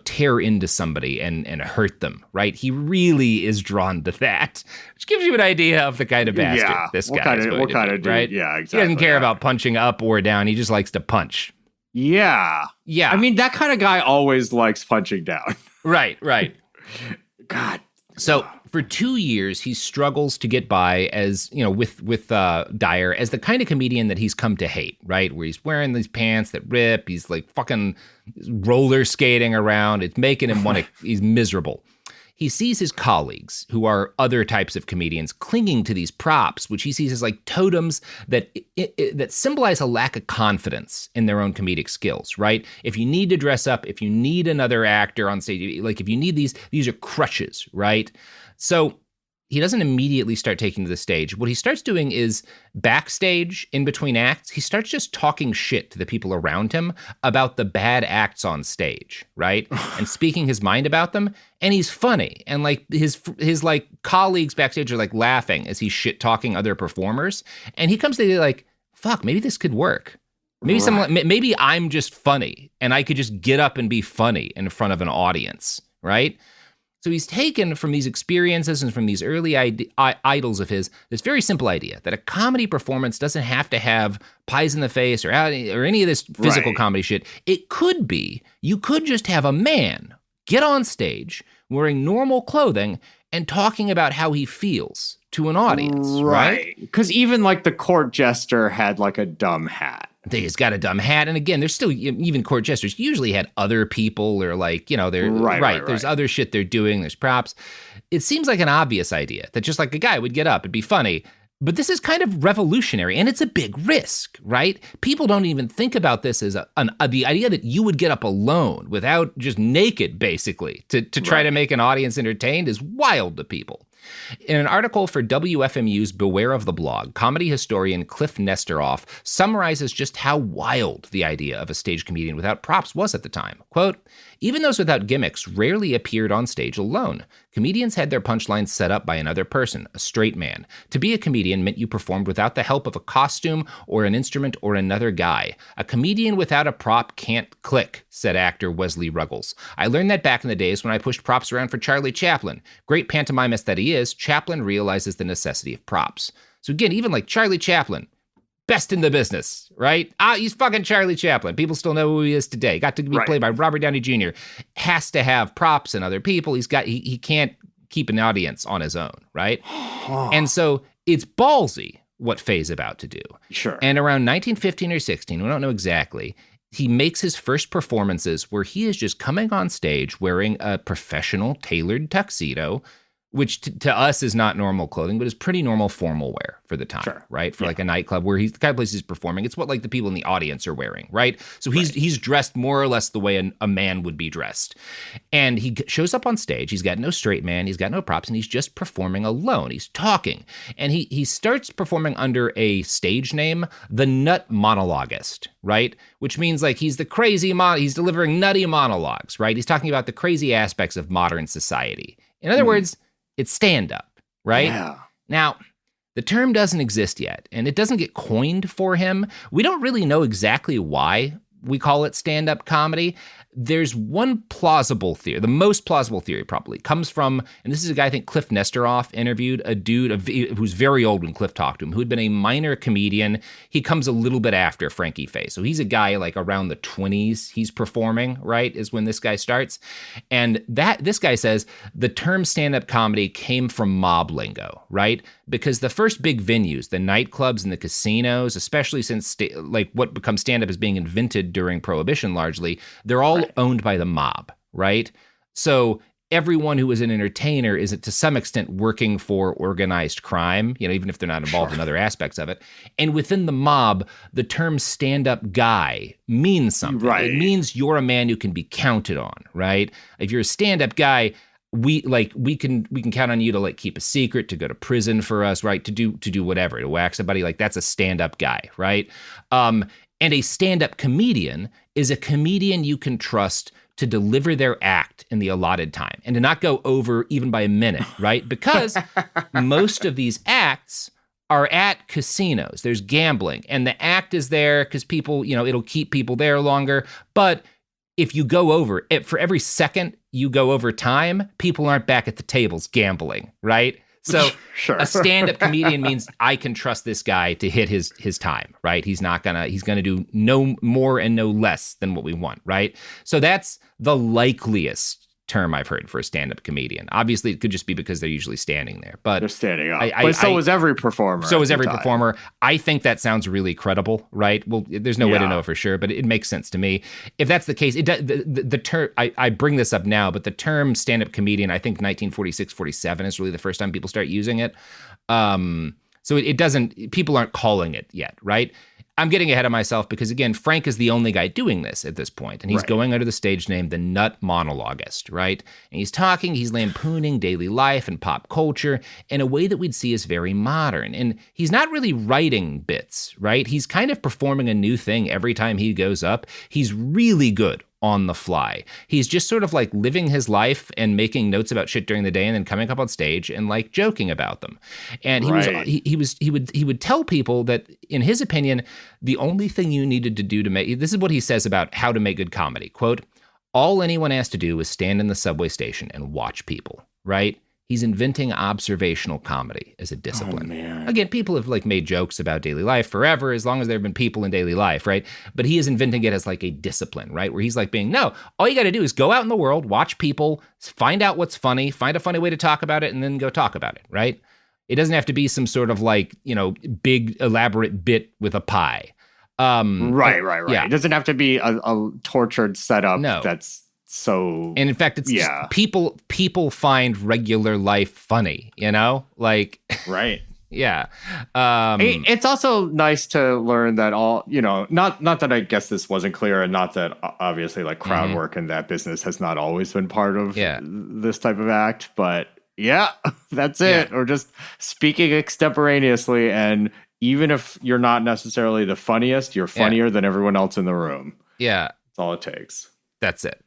tear into somebody and hurt them, right? He really is drawn to that, which gives you an idea of the kind of bastard this guy is going to be, right? Yeah, exactly. He doesn't care about punching up or down. He just likes to punch. Yeah. Yeah. I mean, that kind of guy always likes punching down. Right. God. So for 2 years, he struggles to get by as, with Dyer as the kind of comedian that he's come to hate, right? Where he's wearing these pants that rip. He's like fucking roller skating around. It's making him he's miserable. He sees his colleagues, who are other types of comedians, clinging to these props, which he sees as like totems that symbolize a lack of confidence in their own comedic skills, right? If you need to dress up, if you need another actor on stage, like if you need these are crutches, right? So he doesn't immediately start taking to the stage. What he starts doing is backstage in between acts, he starts just talking shit to the people around him about the bad acts on stage, right? And speaking his mind about them. And he's funny. And like his like colleagues backstage are like laughing as he's shit talking other performers. And he comes to the like, fuck, maybe this could work. Maybe I'm just funny and I could just get up and be funny in front of an audience, right? So he's taken from these experiences and from these early idols of his, this very simple idea that a comedy performance doesn't have to have pies in the face or any of this physical comedy shit. It could be, you could just have a man get on stage wearing normal clothing and talking about how he feels to an audience, right? Because even like the court jester had like a dumb hat. He's got a dumb hat. And again, there's still, even court jesters usually had other people or like, they're right. There's other shit they're doing. There's props. It seems like an obvious idea that just like a guy would get up and be funny. But this is kind of revolutionary and it's a big risk, right? People don't even think about this as the idea that you would get up alone without just naked, basically, to try to make an audience entertained is wild to people. In an article for WFMU's Beware of the Blog, comedy historian Cliff Nesteroff summarizes just how wild the idea of a stage comedian without props was at the time. Quote, "Even those without gimmicks rarely appeared on stage alone. Comedians had their punchlines set up by another person, a straight man. To be a comedian meant you performed without the help of a costume or an instrument or another guy. A comedian without a prop can't click," said actor Wesley Ruggles. "I learned that back in the days when I pushed props around for Charlie Chaplin. Great pantomimist that he is, Chaplin realizes the necessity of props." So again, even like Charlie Chaplin, best in the business, right? He's fucking Charlie Chaplin. People still know who he is today. Got to be played by Robert Downey Jr. Has to have props and other people. He can't keep an audience on his own, right? And so it's ballsy what Faye's about to do. Sure. And around 1915 or 16, we don't know exactly, he makes his first performances where he is just coming on stage wearing a professional tailored tuxedo which to us is not normal clothing, but is pretty normal formal wear for the time, right? For like a nightclub where he's the kind of place he's performing. It's what like the people in the audience are wearing, right? So he's dressed more or less the way a man would be dressed. And he shows up on stage. He's got no straight man. He's got no props, and he's just performing alone. He's talking. And he starts performing under a stage name, the Nut Monologuist, right? Which means like he's the crazy, he's delivering nutty monologues, right? He's talking about the crazy aspects of modern society. In other words, it's stand-up, right? Yeah. Now, the term doesn't exist yet, and it doesn't get coined for him. We don't really know exactly why we call it stand-up comedy. There's one plausible theory, the most plausible theory probably, comes from, and this is a guy I think Cliff Nestoroff interviewed, a dude who's very old when Cliff talked to him, who had been a minor comedian. He comes a little bit after Frankie Faye. So he's a guy like around the 20s he's performing, right, is when this guy starts. And this guy says the term stand-up comedy came from mob lingo, right? Because the first big venues, the nightclubs and the casinos, especially since like what becomes stand-up is being invented during Prohibition largely, they're all owned by the mob, right? So everyone who is an entertainer is to some extent working for organized crime, even if they're not involved in other aspects of it. And within the mob, the term stand-up guy means something. Right. It means you're a man who can be counted on, right? If you're a stand-up guy, we can count on you to like keep a secret, to go to prison for us, right? To do whatever, to whack somebody. Like that's a stand-up guy, right? And a stand-up comedian is a comedian you can trust to deliver their act in the allotted time and to not go over even by a minute, right? Because most of these acts are at casinos. There's gambling, and the act is there because people, it'll keep people there longer. But if you go over it, for every second you go over time, people aren't back at the tables gambling, right? So a stand-up comedian means I can trust this guy to hit his time, right? He's gonna do no more and no less than what we want, right? So that's the likeliest term I've heard for a stand-up comedian. Obviously, it could just be because they're usually standing there, but they're standing up. But so is every performer. So is every performer. I think that sounds really credible, right? Well, there's no way to know for sure, but it makes sense to me. If that's the case, the term, I bring this up now, but the term stand-up comedian, I think 1946, 47 is really the first time people start using it. So it doesn't, people aren't calling it yet, right? I'm getting ahead of myself because, again, Frank is the only guy doing this at this point, and he's going under the stage name The Nut Monologuist, right? And he's talking, he's lampooning daily life and pop culture in a way that we'd see as very modern. And he's not really writing bits, right? He's kind of performing a new thing every time he goes up. He's really good on the fly. He's just sort of like living his life and making notes about shit during the day and then coming up on stage and like joking about them. And he would tell people that in his opinion, the only thing you needed to do to make, this is what he says about how to make good comedy, quote, all anyone has to do is stand in the subway station and watch people, right? He's inventing observational comedy as a discipline. Oh, man. Again, people have like made jokes about daily life forever, as long as there have been people in daily life, right? But he is inventing it as like a discipline, right? Where he's like no, all you got to do is go out in the world, watch people, find out what's funny, find a funny way to talk about it, and then go talk about it, right? It doesn't have to be some sort of like, big elaborate bit with a pie. Right. Yeah. It doesn't have to be a tortured setup that's so, and in fact, it's just people find regular life funny, like, right. Yeah. It's also nice to learn that all, not that I guess this wasn't clear, and not that obviously like crowd work in that business has not always been part of this type of act, but that's it. Or just speaking extemporaneously. And even if you're not necessarily the funniest, you're funnier than everyone else in the room. Yeah. That's all it takes. That's it.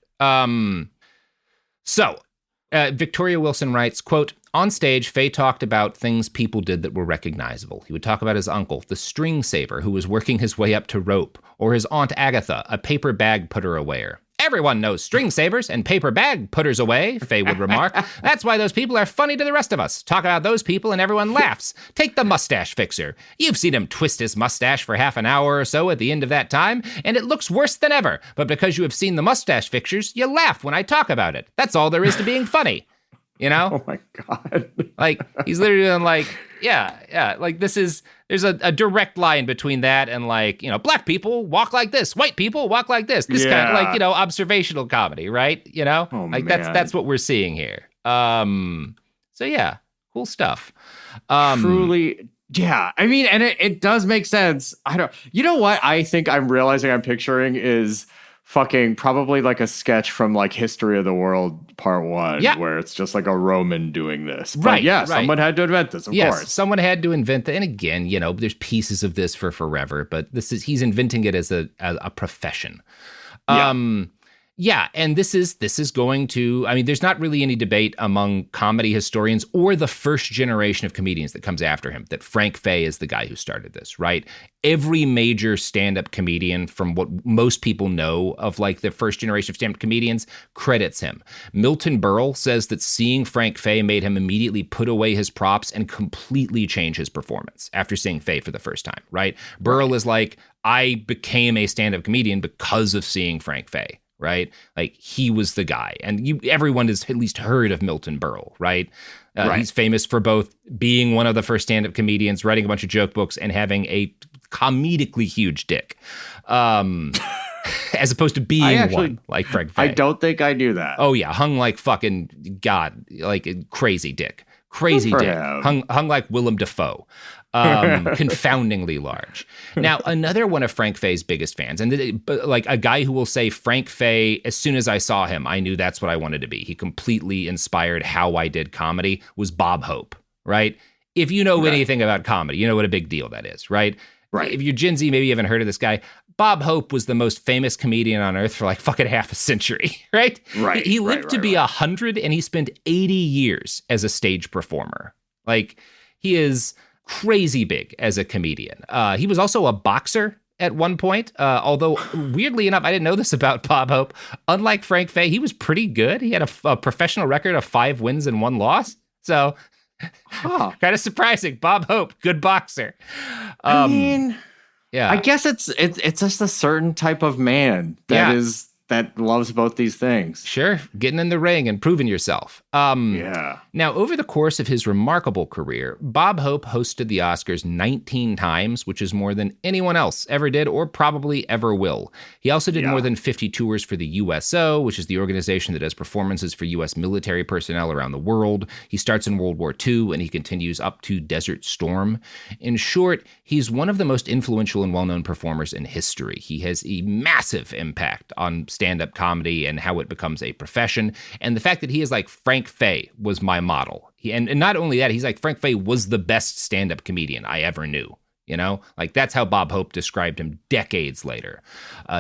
Victoria Wilson writes, quote, on stage, Faye talked about things people did that were recognizable. He would talk about his uncle, the string saver, who was working his way up to rope, or his Aunt Agatha, a paper bag putter awayer. Everyone knows string savers and paper bag putters away, Faye would remark. That's why those people are funny to the rest of us. Talk about those people and everyone laughs. Take the mustache fixer. You've seen him twist his mustache for half an hour or so at the end of that time, and it looks worse than ever. But because you have seen the mustache fixtures, you laugh when I talk about it. That's all there is to being funny. Oh my God. Like, he's literally like, like there's a direct line between that and like, black people walk like this, white people walk like this kind of like, observational comedy, right? Oh, like man. that's what we're seeing here. So yeah, cool stuff. Truly. Yeah. I mean, and it does make sense. You know what I think I'm realizing I'm picturing is fucking probably like a sketch from like History of the World Part 1, where it's just like a Roman doing this. But someone had to invent this, of course. Someone had to invent it. And again, there's pieces of this for forever, but he's inventing it as a profession. And this is going to, I mean, there's not really any debate among comedy historians or the first generation of comedians that comes after him that Frank Fay is the guy who started this, right? Every major stand-up comedian from what most people know of like the first generation of stand-up comedians credits him. Milton Berle says that seeing Frank Fay made him immediately put away his props and completely change his performance after seeing Fay for the first time, right? Berle is like, I became a stand-up comedian because of seeing Frank Fay. Right? Like he was the guy. And everyone has at least heard of Milton Berle, right? He's famous for both being one of the first stand-up comedians, writing a bunch of joke books, and having a comedically huge dick. As opposed to being one like Frank Fay. I don't think I knew that. Oh yeah, hung like fucking God, like a crazy dick. Crazy dick. Hung like Willem Dafoe. Confoundingly large. Now, another one of Frank Fay's biggest fans, and like a guy who will say, Frank Fay, as soon as I saw him, I knew that's what I wanted to be. He completely inspired how I did comedy, was Bob Hope, right? If you know anything about comedy, you know what a big deal that is, right? Right. If you're Gen Z, maybe you haven't heard of this guy. Bob Hope was the most famous comedian on earth for like fucking half a century, right? Right. He lived to be 100, and he spent 80 years as a stage performer. Like, he is crazy big as a comedian. He was also a boxer at one point, although weirdly enough, I didn't know this about Bob Hope. Unlike Frank Fay, he was pretty good. He had a professional record of 5 wins and 1 loss. So kind of surprising. Bob Hope, good boxer. I mean, I guess it's just a certain type of man that loves both these things. Sure. Getting in the ring and proving yourself. Now, over the course of his remarkable career, Bob Hope hosted the Oscars 19 times, which is more than anyone else ever did or probably ever will. He also did more than 50 tours for the USO, which is the organization that does performances for U.S. military personnel around the world. He starts in World War II and he continues up to Desert Storm. In short, he's one of the most influential and well-known performers in history. He has a massive impact on stand-up comedy and how it becomes a profession. And the fact that he is like, Frank Fay was my model. And not only that, he's like, Frank Fay was the best stand-up comedian I ever knew. You know, like that's how Bob Hope described him decades later.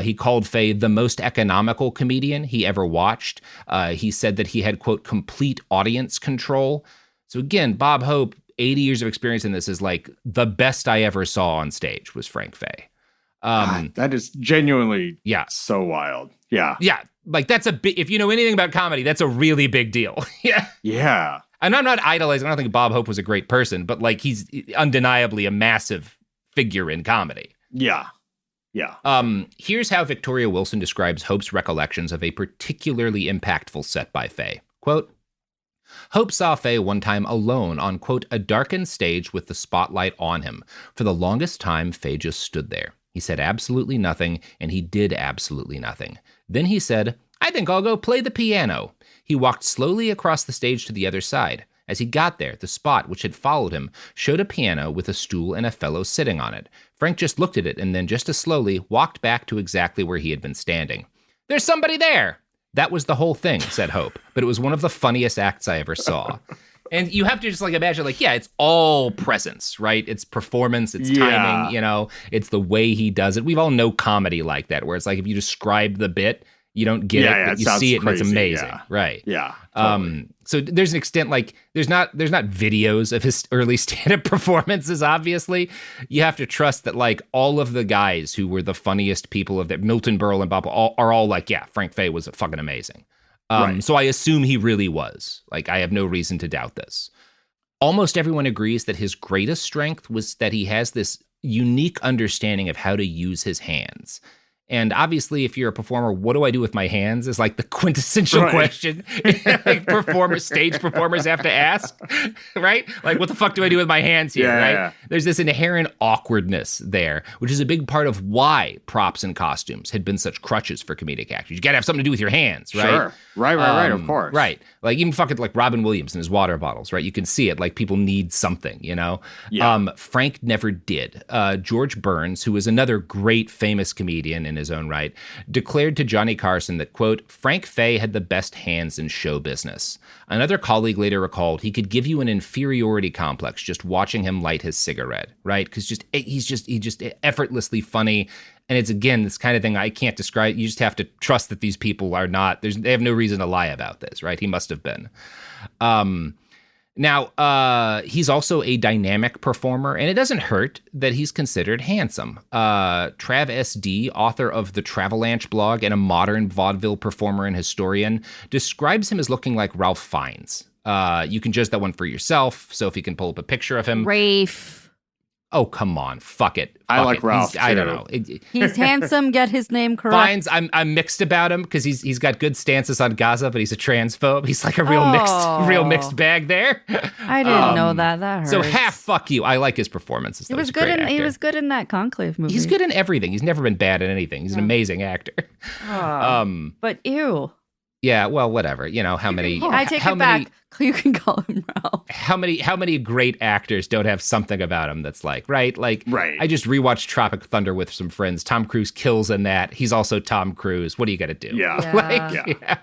He called Fay the most economical comedian he ever watched. He said that he had, quote, complete audience control. So again, Bob Hope, 80 years of experience in this, is like the best I ever saw on stage was Frank Fay. That is genuinely so wild. Yeah. Like that's if you know anything about comedy, that's a really big deal. Yeah. And I'm not idolizing. I don't think Bob Hope was a great person, but like he's undeniably a massive figure in comedy. Yeah. Here's how Victoria Wilson describes Hope's recollections of a particularly impactful set by Fay. Quote, Hope saw Fay one time alone on, quote, a darkened stage with the spotlight on him. For the longest time, Fay just stood there. He said absolutely nothing, and he did absolutely nothing. Then he said, I think I'll go play the piano. He walked slowly across the stage to the other side. As he got there, the spot, which had followed him, showed a piano with a stool and a fellow sitting on it. Frank just looked at it and then just as slowly walked back to exactly where he had been standing. There's somebody there! That was the whole thing, said Hope, but it was one of the funniest acts I ever saw. And you have to just like imagine, like, it's all presence, right? It's performance, it's timing, it's the way he does it. We've all know comedy like that, where it's like if you describe the bit, you don't get it, but you see it crazy, and it's amazing, right? Yeah. Totally. So there's an extent like there's not videos of his early stand-up performances. Obviously, you have to trust that like all of the guys who were the funniest people of that, Milton Berle and Bob, are all like, Frank Fay was fucking amazing. Right. So I assume he really was. Like, I have no reason to doubt this. Almost everyone agrees that his greatest strength was that he has this unique understanding of how to use his hands. And obviously, if you're a performer, what do I do with my hands is like the quintessential question like stage performers have to ask, right? Like, what the fuck do I do with my hands here, right? Yeah. There's this inherent awkwardness there, which is a big part of why props and costumes had been such crutches for comedic actors. You got to have something to do with your hands, right? Sure. Right, of course. Right. Like, even fucking like Robin Williams and his water bottles, right? You can see it. Like, people need something, you know? Yeah. Frank never did. George Burns, who was another great famous comedian in his own right, declared to Johnny Carson that, quote, Frank Fay had the best hands in show business. Another colleague later recalled he could give you an inferiority complex just watching him light his cigarette, right? Because he's just effortlessly funny. And it's, again, this kind of thing I can't describe. You just have to trust that these people are not, they have no reason to lie about this, right? He must have been. Now, he's also a dynamic performer, and it doesn't hurt that he's considered handsome. Trav SD, author of the Travelanche blog and a modern vaudeville performer and historian, describes him as looking like Ralph Fiennes. You can judge that one for yourself, so if you can pull up a picture of him. Rafe. Oh, come on. Fuck it. I like Ralph. I don't know. He's handsome. Get his name correct. Fiennes, I'm mixed about him because he's got good stances on Gaza, but he's a transphobe. He's like a real mixed bag there. I didn't know that. That hurts. So half fuck you. I like his performances. He was good in that Conclave movie. He's good in everything. He's never been bad in anything. He's an amazing actor. But ew. Yeah, well, whatever. You know, I take it back. You can call him Ralph. How many great actors don't have something about him that's like, right? Like, right. I just rewatched Tropic Thunder with some friends. Tom Cruise kills in that. He's also Tom Cruise. What do you got to do? Yeah.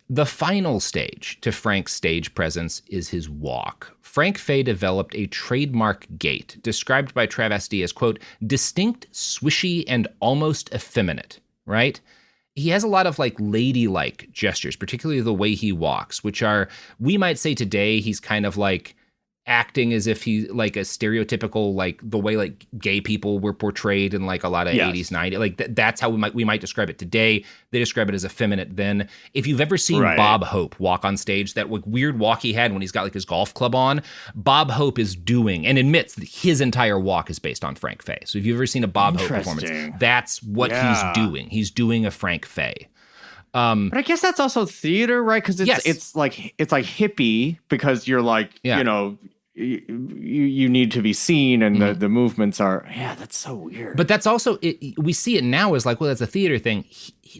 The final stage to Frank's stage presence is his walk. Frank Fay developed a trademark gait, described by Trav SD as, quote, distinct, swishy, and almost effeminate, right? He has a lot of like ladylike gestures, particularly the way he walks, which are, we might say today, he's kind of like acting as if he's like a stereotypical, like the way like gay people were portrayed in like a lot of 80s, 90s. Like that's how we might describe it today. They describe it as effeminate then. If you've ever seen Bob Hope walk on stage, that like weird walk he had when he's got like his golf club on, Bob Hope is doing and admits that his entire walk is based on Frank Fay. So if you've ever seen a Bob Hope performance, that's what he's doing. He's doing a Frank Fay. But I guess that's also theater, right? Because it's like hippie because you're like, you know, you need to be seen and the movements are, that's so weird. But that's also, we see it now as like, well, that's a theater thing.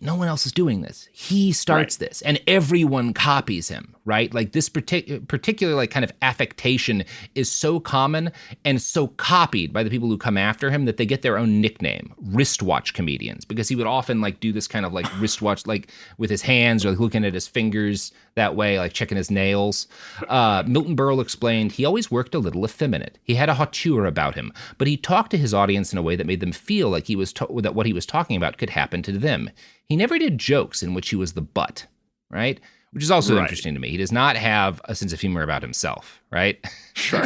No one else is doing this. He starts this and everyone copies him, right? Like this particular like kind of affectation is so common and so copied by the people who come after him that they get their own nickname, wristwatch comedians, because he would often like do this kind of like wristwatch, like with his hands or like looking at his fingers that way, like checking his nails. Milton Berle explained he always worked a little effeminate. He had a hauteur about him, but he talked to his audience in a way that made them feel like that what he was talking about could happen to them. He never did jokes in which he was the butt, right? Which is also interesting to me. He does not have a sense of humor about himself, right? Sure.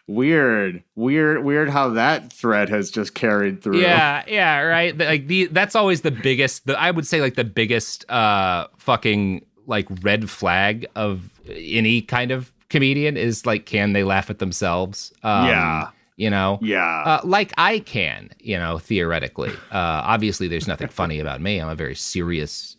Weird how that thread has just carried through. Yeah, right. Like that's always the biggest. I would say like the biggest fucking like red flag of any kind of comedian is like, can they laugh at themselves? You know? Yeah. Like I can, you know, theoretically. Obviously, there's nothing funny about me. I'm a very serious,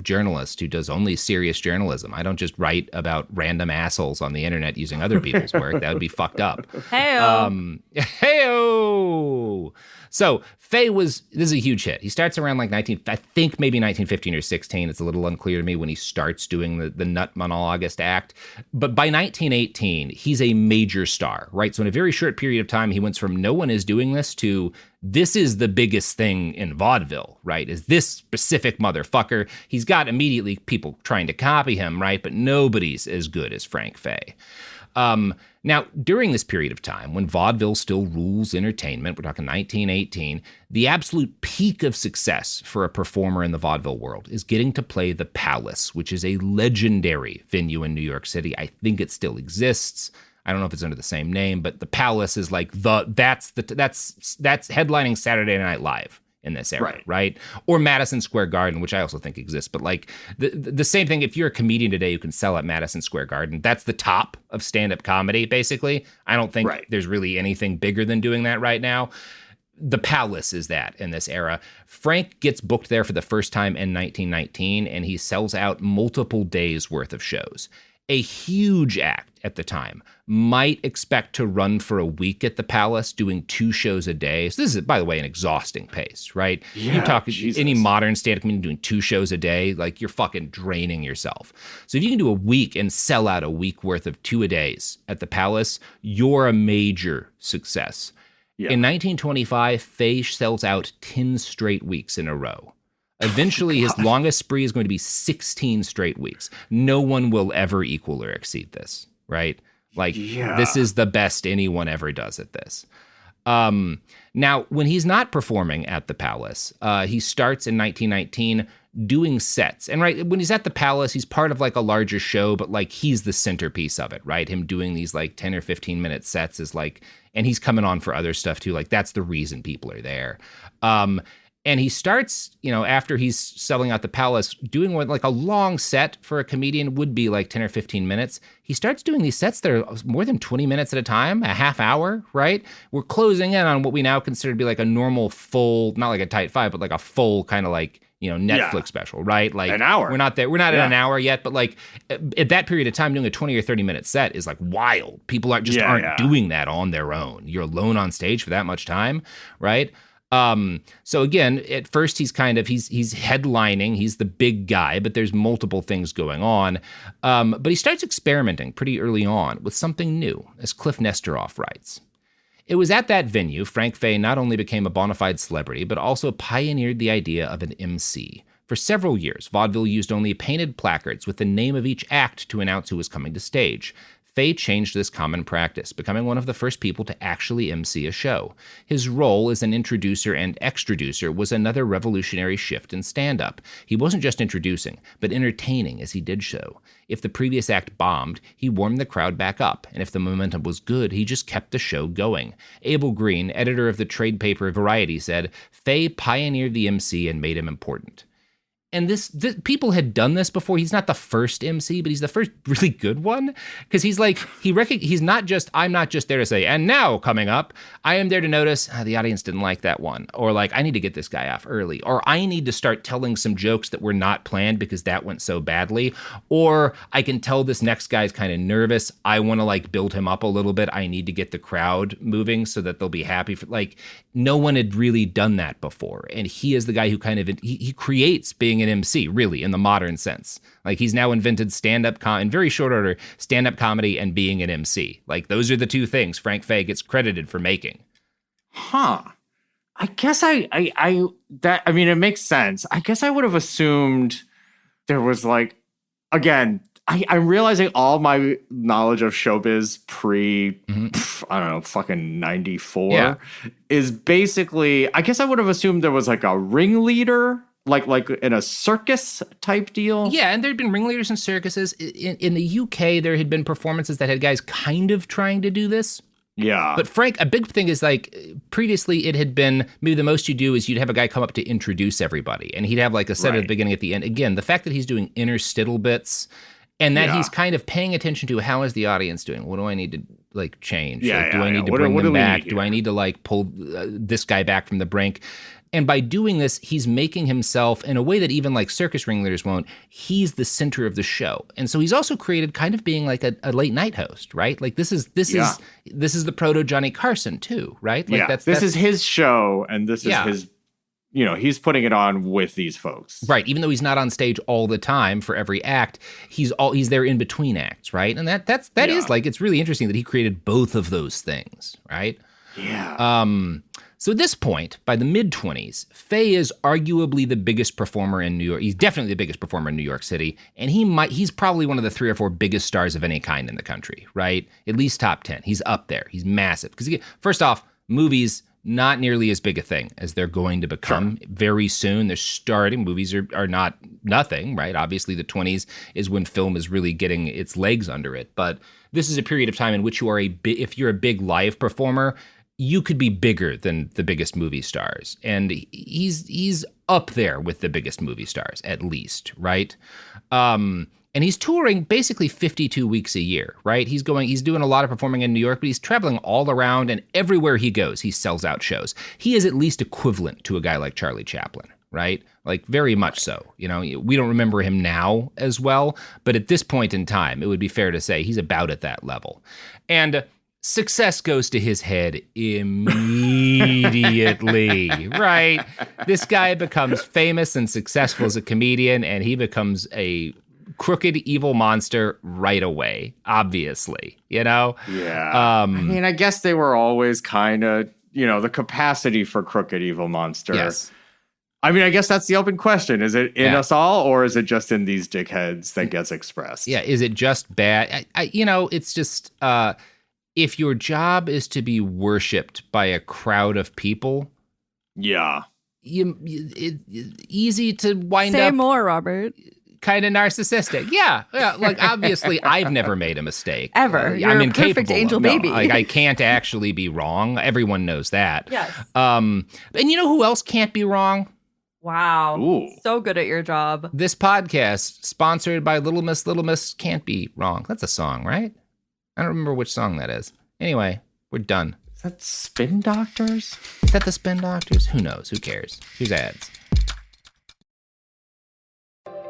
journalist who does only serious journalism. I don't just write about random assholes on the internet using other people's work. That would be fucked up. Hey-o. Hey-o. So Fay this is a huge hit. He starts around like maybe 1915 or 16. It's a little unclear to me when he starts doing the nut monologuist act. But by 1918, he's a major star, right? So in a very short period of time, he went from no one is doing this to this is the biggest thing in vaudeville, right? Is this specific motherfucker. He's got immediately people trying to copy him, right? But nobody's as good as Frank Fay. Now, during this period of time, when vaudeville still rules entertainment, we're talking 1918, the absolute peak of success for a performer in the vaudeville world is getting to play the Palace, which is a legendary venue in New York City. I think it still exists. I don't know if it's under the same name, but the Palace is like that's headlining Saturday Night Live in this era, right? Or Madison Square Garden, which I also think exists. But like the same thing, if you're a comedian today who can sell at Madison Square Garden, that's the top of stand-up comedy, basically. I don't think there's really anything bigger than doing that right now. the Palace is that in this era. Frank gets booked there for the first time in 1919, and he sells out multiple days worth of shows. A huge act at the time might expect to run for a week at the Palace, doing 2 shows a day. So this is, by the way, an exhausting pace, right? Yeah, you talk Jesus. Any modern stand-up comedian doing 2 shows a day, like you're fucking draining yourself. So if you can do a week and sell out a week worth of 2 a days at the Palace, you're a major success. Yeah. In 1925, Fay sells out 10 straight weeks in a row. Eventually, his longest spree is going to be 16 straight weeks. No one will ever equal or exceed this, right? Like, This is the best anyone ever does at this. Now, when he's not performing at the Palace, he starts in 1919 doing sets. And right when he's at the Palace, he's part of like a larger show, but like he's the centerpiece of it, right? Him doing these like 10 or 15 minute sets is like, and he's coming on for other stuff too. Like that's the reason people are there. And he starts, after he's selling out the Palace, doing what like a long set for a comedian would be like 10 or 15 minutes. He starts doing these sets that are more than 20 minutes at a time, a half hour, right? We're closing in on what we now consider to be like a normal full, not like a tight 5, but like a full kind of like, Netflix special, right? Like an hour. We're not there. We're not at an hour yet, but like at that period of time, doing a 20 or 30 minute set is like wild. People aren't doing that on their own. You're alone on stage for that much time, right? So again, at first he's headlining, he's the big guy, but there's multiple things going on. But he starts experimenting pretty early on with something new, as Cliff Nesteroff writes. It was at that venue Frank Fay not only became a bona fide celebrity, but also pioneered the idea of an MC. For several years, vaudeville used only painted placards with the name of each act to announce who was coming to stage. Fay changed this common practice, becoming one of the first people to actually MC a show. His role as an introducer and extraducer was another revolutionary shift in stand-up. He wasn't just introducing, but entertaining as he did so. If the previous act bombed, he warmed the crowd back up, and if the momentum was good, he just kept the show going. Abel Green, editor of the trade paper Variety, said, "Fay pioneered the MC and made him important." And this people had done this before. He's not the first MC, but he's the first really good one. Because he's like, he's not just, I'm not just there to say, and now coming up, I am there to notice the audience didn't like that one. Or like, I need to get this guy off early. Or I need to start telling some jokes that were not planned because that went so badly. Or I can tell this next guy's kind of nervous. I want to like build him up a little bit. I need to get the crowd moving so that they'll be happy. Like, no one had really done that before. And he is the guy who kind of, he creates being an MC, really, in the modern sense. Like, he's now invented stand-up in very short order, stand-up comedy and being an MC. Like, those are the two things Frank Fay gets credited for making. Huh. I guess it makes sense. I guess I would have assumed there was like, again, I'm realizing all my knowledge of showbiz I don't know, fucking 94 is basically, I guess I would have assumed there was like a ringleader, like in a circus type deal. Yeah, and there'd been ringleaders in circuses. In the UK, there had been performances that had guys kind of trying to do this. Yeah. But Frank, a big thing is like previously it had been maybe the most you do is you'd have a guy come up to introduce everybody and he'd have like a set at the beginning, at the end. Again, the fact that he's doing interstitial bits and that he's kind of paying attention to how is the audience doing? What do I need to like change? Do I need to bring them back? Do I need to like pull this guy back from the brink? And by doing this, he's making himself in a way that even like circus ringleaders won't. He's the center of the show. And so he's also created kind of being like a late night host, right? Like this is the proto Johnny Carson too, right? Like this is his show and this is his, he's putting it on with these folks. Right. Even though he's not on stage all the time for every act, he's there in between acts, right? And that is like, it's really interesting that he created both of those things, right? Yeah. So at this point, by the mid-20s, Fay is arguably the biggest performer in New York. He's definitely the biggest performer in New York City, and he's probably one of the 3 or 4 biggest stars of any kind in the country, right? At least top 10. He's up there. He's massive. Because first off, movies, not nearly as big a thing as they're going to become very soon. They're starting. Movies are not nothing, right? Obviously, the 20s is when film is really getting its legs under it. But this is a period of time in which if you're a big live performer, you could be bigger than the biggest movie stars. And he's up there with the biggest movie stars, at least, right? And he's touring basically 52 weeks a year, right? He's doing a lot of performing in New York, but he's traveling all around, and everywhere he goes, he sells out shows. He is at least equivalent to a guy like Charlie Chaplin, right? Like very much so. You know, we don't remember him now as well, but at this point in time, it would be fair to say he's about at that level. And success goes to his head immediately, right? This guy becomes famous and successful as a comedian, and he becomes a crooked evil monster right away, obviously, you know? Yeah. I mean, I guess they were always kind of, you know, the capacity for crooked evil monster. Yes. I mean, I guess that's the open question. Is it in us all, or is it just in these dickheads that gets expressed? Yeah, is it just bad? You know, it's just, if your job is to be worshipped by a crowd of people, yeah, easy to wind up. Say more, Robert. Kind of narcissistic. Yeah. Like, obviously, I've never made a mistake. Ever. You're I'm a incapable perfect angel of, baby. No, like, I can't actually be wrong. Everyone knows that. Yes. And you know who else can't be wrong? Wow. Ooh. So good at your job. This podcast, sponsored by Little Miss Can't Be Wrong. That's a song, right? I don't remember which song that is. Anyway, we're done. Is that Spin Doctors? Is that the Spin Doctors? Who knows? Who cares? Here's ads.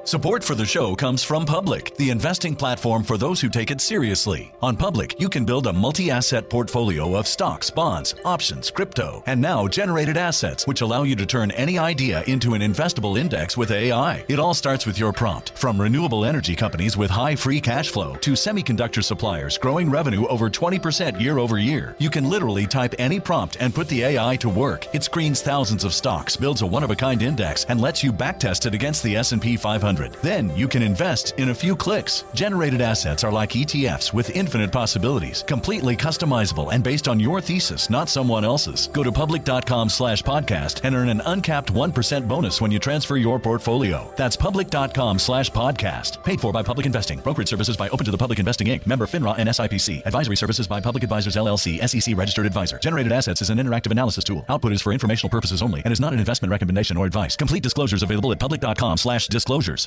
Support for the show comes from Public, the investing platform for those who take it seriously. On Public, you can build a multi-asset portfolio of stocks, bonds, options, crypto, and now generated assets, which allow you to turn any idea into an investable index with AI. It all starts with your prompt. From renewable energy companies with high free cash flow to semiconductor suppliers growing revenue over 20% year over year, you can literally type any prompt and put the AI to work. It screens thousands of stocks, builds a one-of-a-kind index, and lets you backtest it against the S&P 500. Then you can invest in a few clicks. Generated assets are like ETFs with infinite possibilities, completely customizable and based on your thesis, not someone else's. Go to public.com/podcast and earn an uncapped 1% bonus when you transfer your portfolio. That's public.com/podcast. Paid for by Public Investing. Brokerage services by Open to the Public Investing Inc. Member FINRA and SIPC. Advisory services by Public Advisors LLC, SEC registered advisor. Generated assets is an interactive analysis tool. Output is for informational purposes only and is not an investment recommendation or advice. Complete disclosures available at public.com/disclosures.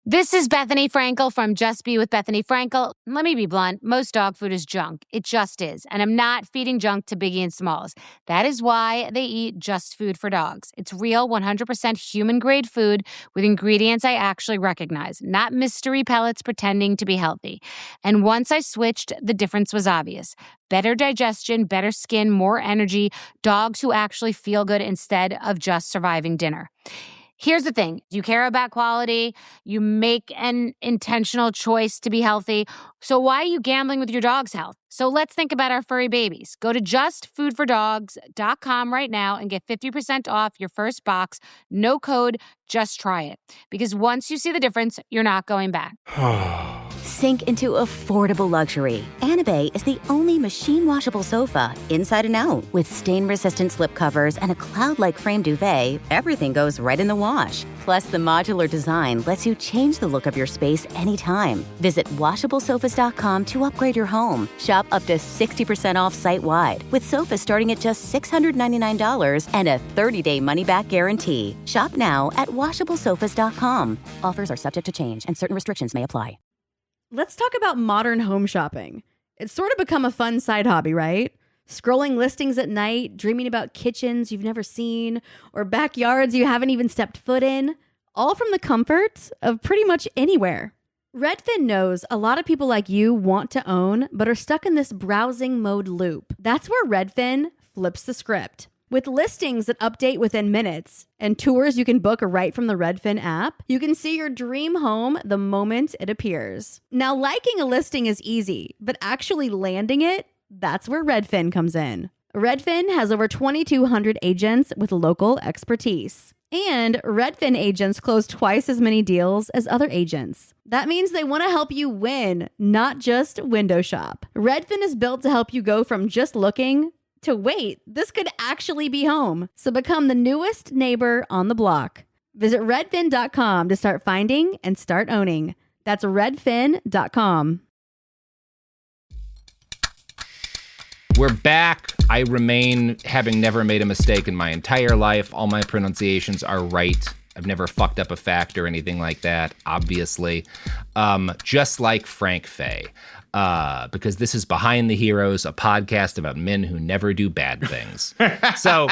This is Bethany Frankel from Just Be with Bethany Frankel. Let me be blunt. Most dog food is junk. It just is. And I'm not feeding junk to Biggie and Smalls. That is why they eat Just Food for Dogs. It's real, 100% human-grade food with ingredients I actually recognize, not mystery pellets pretending to be healthy. And once I switched, the difference was obvious. Better digestion, better skin, more energy, dogs who actually feel good instead of just surviving dinner. Here's the thing. You care about quality. You make an intentional choice to be healthy. So why are you gambling with your dog's health? So let's think about our furry babies. Go to justfoodfordogs.com right now and get 50% off your first box. No code, just try it. Because once you see the difference, you're not going back. Sink into affordable luxury. Anabay is the only machine-washable sofa, inside and out. With stain-resistant slip covers and a cloud-like frame duvet, everything goes right in the wash. Plus, the modular design lets you change the look of your space anytime. Visit washablesofas.com to upgrade your home. Shop up to 60% off site-wide, with sofas starting at just $699 and a 30-day money-back guarantee. Shop now at washablesofas.com. Offers are subject to change, and certain restrictions may apply. Let's talk about modern home shopping. It's sort of become a fun side hobby, right? Scrolling listings at night, dreaming about kitchens you've never seen, or backyards you haven't even stepped foot in, all from the comfort of pretty much anywhere. Redfin knows a lot of people like you want to own, but are stuck in this browsing mode loop. That's where Redfin flips the script. With listings that update within minutes and tours you can book right from the Redfin app, you can see your dream home the moment it appears. Now, liking a listing is easy, but actually landing it, that's where Redfin comes in. Redfin has over 2,200 agents with local expertise. And Redfin agents close twice as many deals as other agents. That means they want to help you win, not just window shop. Redfin is built to help you go from just looking to wait, this could actually be home. So become the newest neighbor on the block. Visit redfin.com to start finding and start owning. That's redfin.com. We're back. I remain having never made a mistake in my entire life. All my pronunciations are right. I've never fucked up a fact or anything like that, obviously. Just like Frank Fay. Because this is Behind the Heroes, a podcast about men who never do bad things. So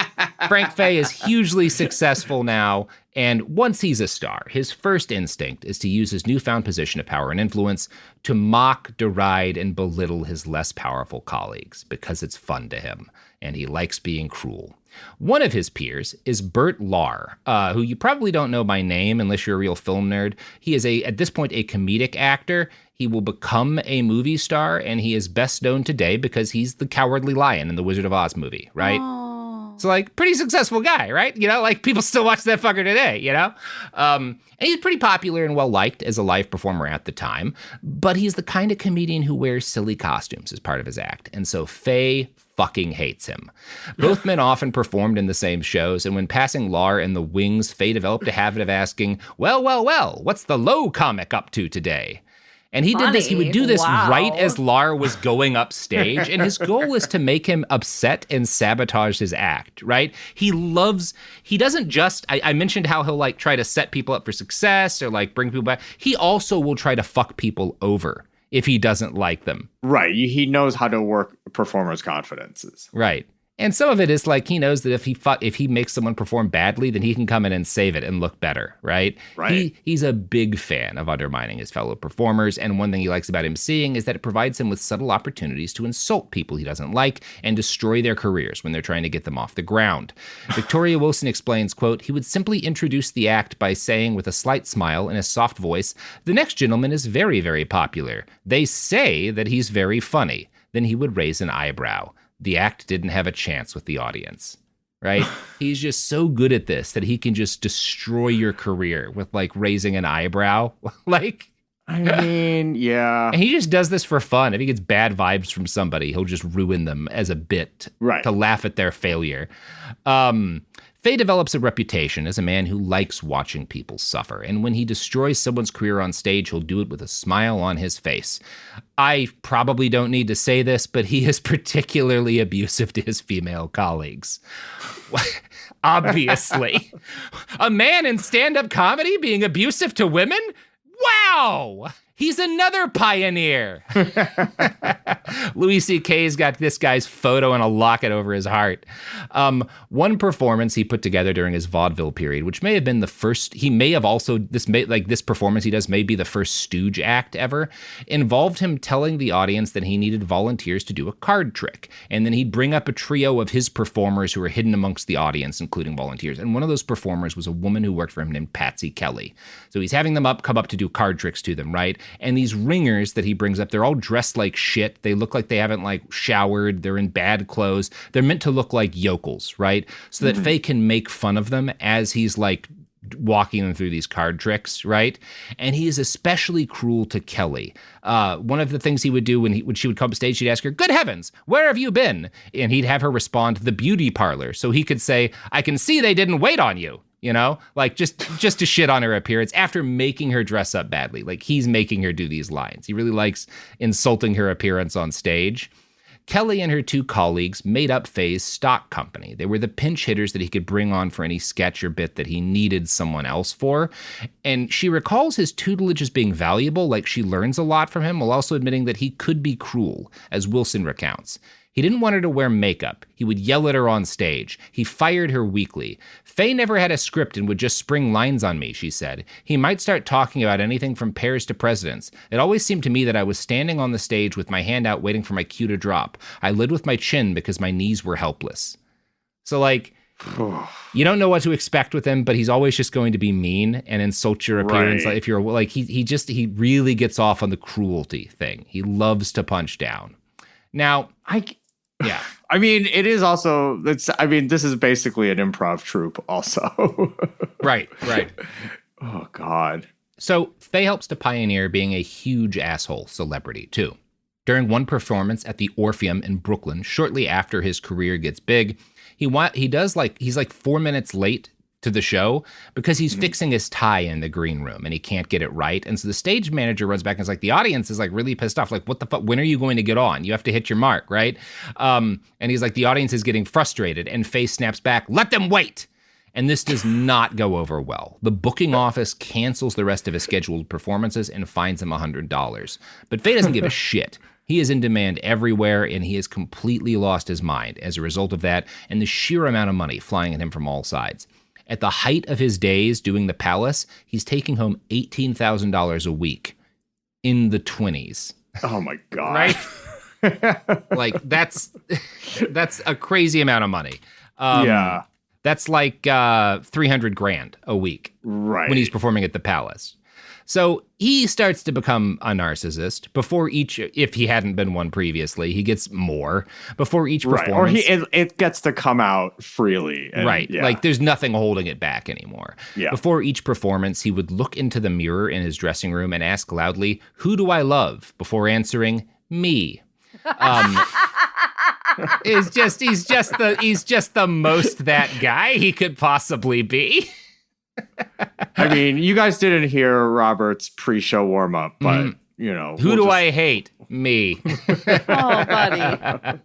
Frank Fay is hugely successful now, and once he's a star, his first instinct is to use his newfound position of power and influence to mock, deride, and belittle his less powerful colleagues, because it's fun to him, and he likes being cruel. One of his peers is Burt Lahr, who you probably don't know by name unless you're a real film nerd. He is, at this point, a comedic actor. He will become a movie star, and he is best known today because he's the Cowardly Lion in the Wizard of Oz movie, right? Aww. So, like, pretty successful guy, right? You know, like, people still watch that fucker today, you know? And he's pretty popular and well-liked as a live performer at the time, but he's the kind of comedian who wears silly costumes as part of his act, and so Fay fucking hates him. Both men often performed in the same shows, and when passing Lahr in the wings, Fay developed a habit of asking, well, what's the low comic up to today? And he did this, he would do this right as Lahr was going up stage. And his goal is to make him upset and sabotage his act, right? He doesn't just, I mentioned how he'll like try to set people up for success or like bring people back. He also will try to fuck people over if he doesn't like them. Right. He knows how to work performers' confidences. Right. And some of it is like he knows that if he makes someone perform badly, then he can come in and save it and look better, right? Right. He's a big fan of undermining his fellow performers, and one thing he likes about him seeing is that it provides him with subtle opportunities to insult people he doesn't like and destroy their careers when they're trying to get them off the ground. Victoria Wilson explains, quote, he would simply introduce the act by saying with a slight smile and a soft voice, the next gentleman is very, very popular. They say that he's very funny. Then he would raise an eyebrow. The act didn't have a chance with the audience, right? He's just so good at this that he can just destroy your career with like raising an eyebrow. Like, I mean, yeah. And he just does this for fun. If he gets bad vibes from somebody, he'll just ruin them as a bit to laugh at their failure. Fay develops a reputation as a man who likes watching people suffer. And when he destroys someone's career on stage, he'll do it with a smile on his face. I probably don't need to say this, but he is particularly abusive to his female colleagues. Obviously. A man in stand-up comedy being abusive to women? Wow! He's another pioneer. Louis C.K.'s got this guy's photo and a locket over his heart. One performance he put together during his vaudeville period, which may have been the first, he may have also, this performance he does may be the first Stooge act ever, involved him telling the audience that he needed volunteers to do a card trick. And then he'd bring up a trio of his performers who were hidden amongst the audience, including volunteers. And one of those performers was a woman who worked for him named Patsy Kelly. So he's having them come up to do card tricks to them, right? And these ringers that he brings up, they're all dressed like shit. They look like they haven't like showered. They're in bad clothes. They're meant to look like yokels, right? So that Fay can make fun of them as he's like walking them through these card tricks, right? And he is especially cruel to Kelly. One of the things he would do when she would come stage, he'd ask her, good heavens, where have you been? And he'd have her respond, the beauty parlor. So he could say, I can see they didn't wait on you. You know, like just to shit on her appearance after making her dress up badly. Like he's making her do these lines. He really likes insulting her appearance on stage. Kelly and her two colleagues made up Fay's stock company. They were the pinch hitters that he could bring on for any sketch or bit that he needed someone else for. And she recalls his tutelage as being valuable, like she learns a lot from him, while also admitting that he could be cruel, as Wilson recounts. He didn't want her to wear makeup. He would yell at her on stage. He fired her weekly. Fay never had a script and would just spring lines on me, she said. He might start talking about anything from pears to presidents. It always seemed to me that I was standing on the stage with my hand out waiting for my cue to drop. I led with my chin because my knees were helpless. So, like, you don't know what to expect with him, but he's always just going to be mean and insult your appearance. Right. Like, if you're like, he really gets off on the cruelty thing. He loves to punch down. Now, yeah. I mean, it is also, this is basically an improv troupe also. Right. Oh, God. So Fay helps to pioneer being a huge asshole celebrity, too. During one performance at the Orpheum in Brooklyn, shortly after his career gets big, he's like 4 minutes late to the show because he's fixing his tie in the green room and he can't get it right. And so the stage manager runs back and is like, the audience is like really pissed off. Like, what the fuck? When are you going to get on? You have to hit your mark, right? And he's like, the audience is getting frustrated. And Fay snaps back, let them wait. And this does not go over well. The booking office cancels the rest of his scheduled performances and fines him $100. But Faye doesn't give a shit. He is in demand everywhere, and he has completely lost his mind as a result of that and the sheer amount of money flying at him from all sides. At the height of his days doing the Palace, he's taking home $18,000 a week in the 20s. Oh my God. Right? Like, that's a crazy amount of money. Yeah. That's like $300,000 a week, right, when he's performing at the Palace. So he starts to become a narcissist before each, if he hadn't been one previously, he gets more before each performance. Or it gets to come out freely. And, right. Yeah. Like there's nothing holding it back anymore. Yeah. Before each performance, he would look into the mirror in his dressing room and ask loudly, "Who do I love?" before answering, "Me." He's just the most that guy he could possibly be. I mean, you guys didn't hear Robert's pre-show warm-up, but who do I hate? Me. Oh, buddy.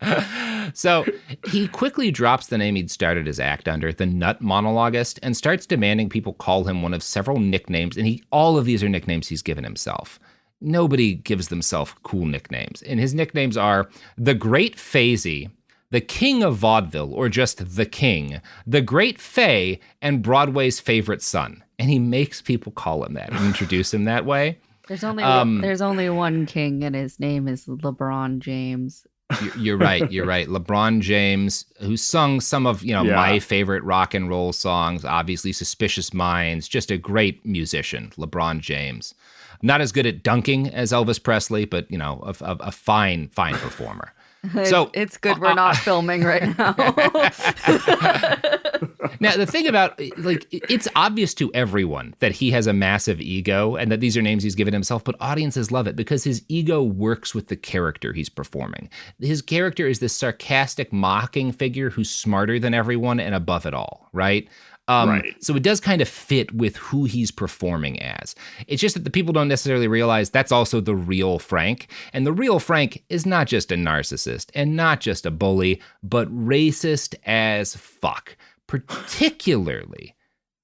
So he quickly drops the name he'd started his act under, the Nut Monologuist, and starts demanding people call him one of several nicknames, and all of these are nicknames he's given himself. Nobody gives themselves cool nicknames, and his nicknames are the Great Fazy, the King of Vaudeville, or just the King, the Great Fay, and Broadway's favorite son. And he makes people call him that and introduce him that way. There's only one king, and his name is LeBron James. You're right. LeBron James, who sung some of my favorite rock and roll songs, obviously Suspicious Minds, just a great musician, LeBron James. Not as good at dunking as Elvis Presley, but a fine performer. So it's good we're not filming right now. Now, the thing about, it's obvious to everyone that he has a massive ego and that these are names he's given himself, but audiences love it because his ego works with the character he's performing. His character is this sarcastic, mocking figure who's smarter than everyone and above it all, right? Right. So it does kind of fit with who he's performing as. It's just that the people don't necessarily realize that's also the real Frank. And the real Frank is not just a narcissist and not just a bully, but racist as fuck. Particularly,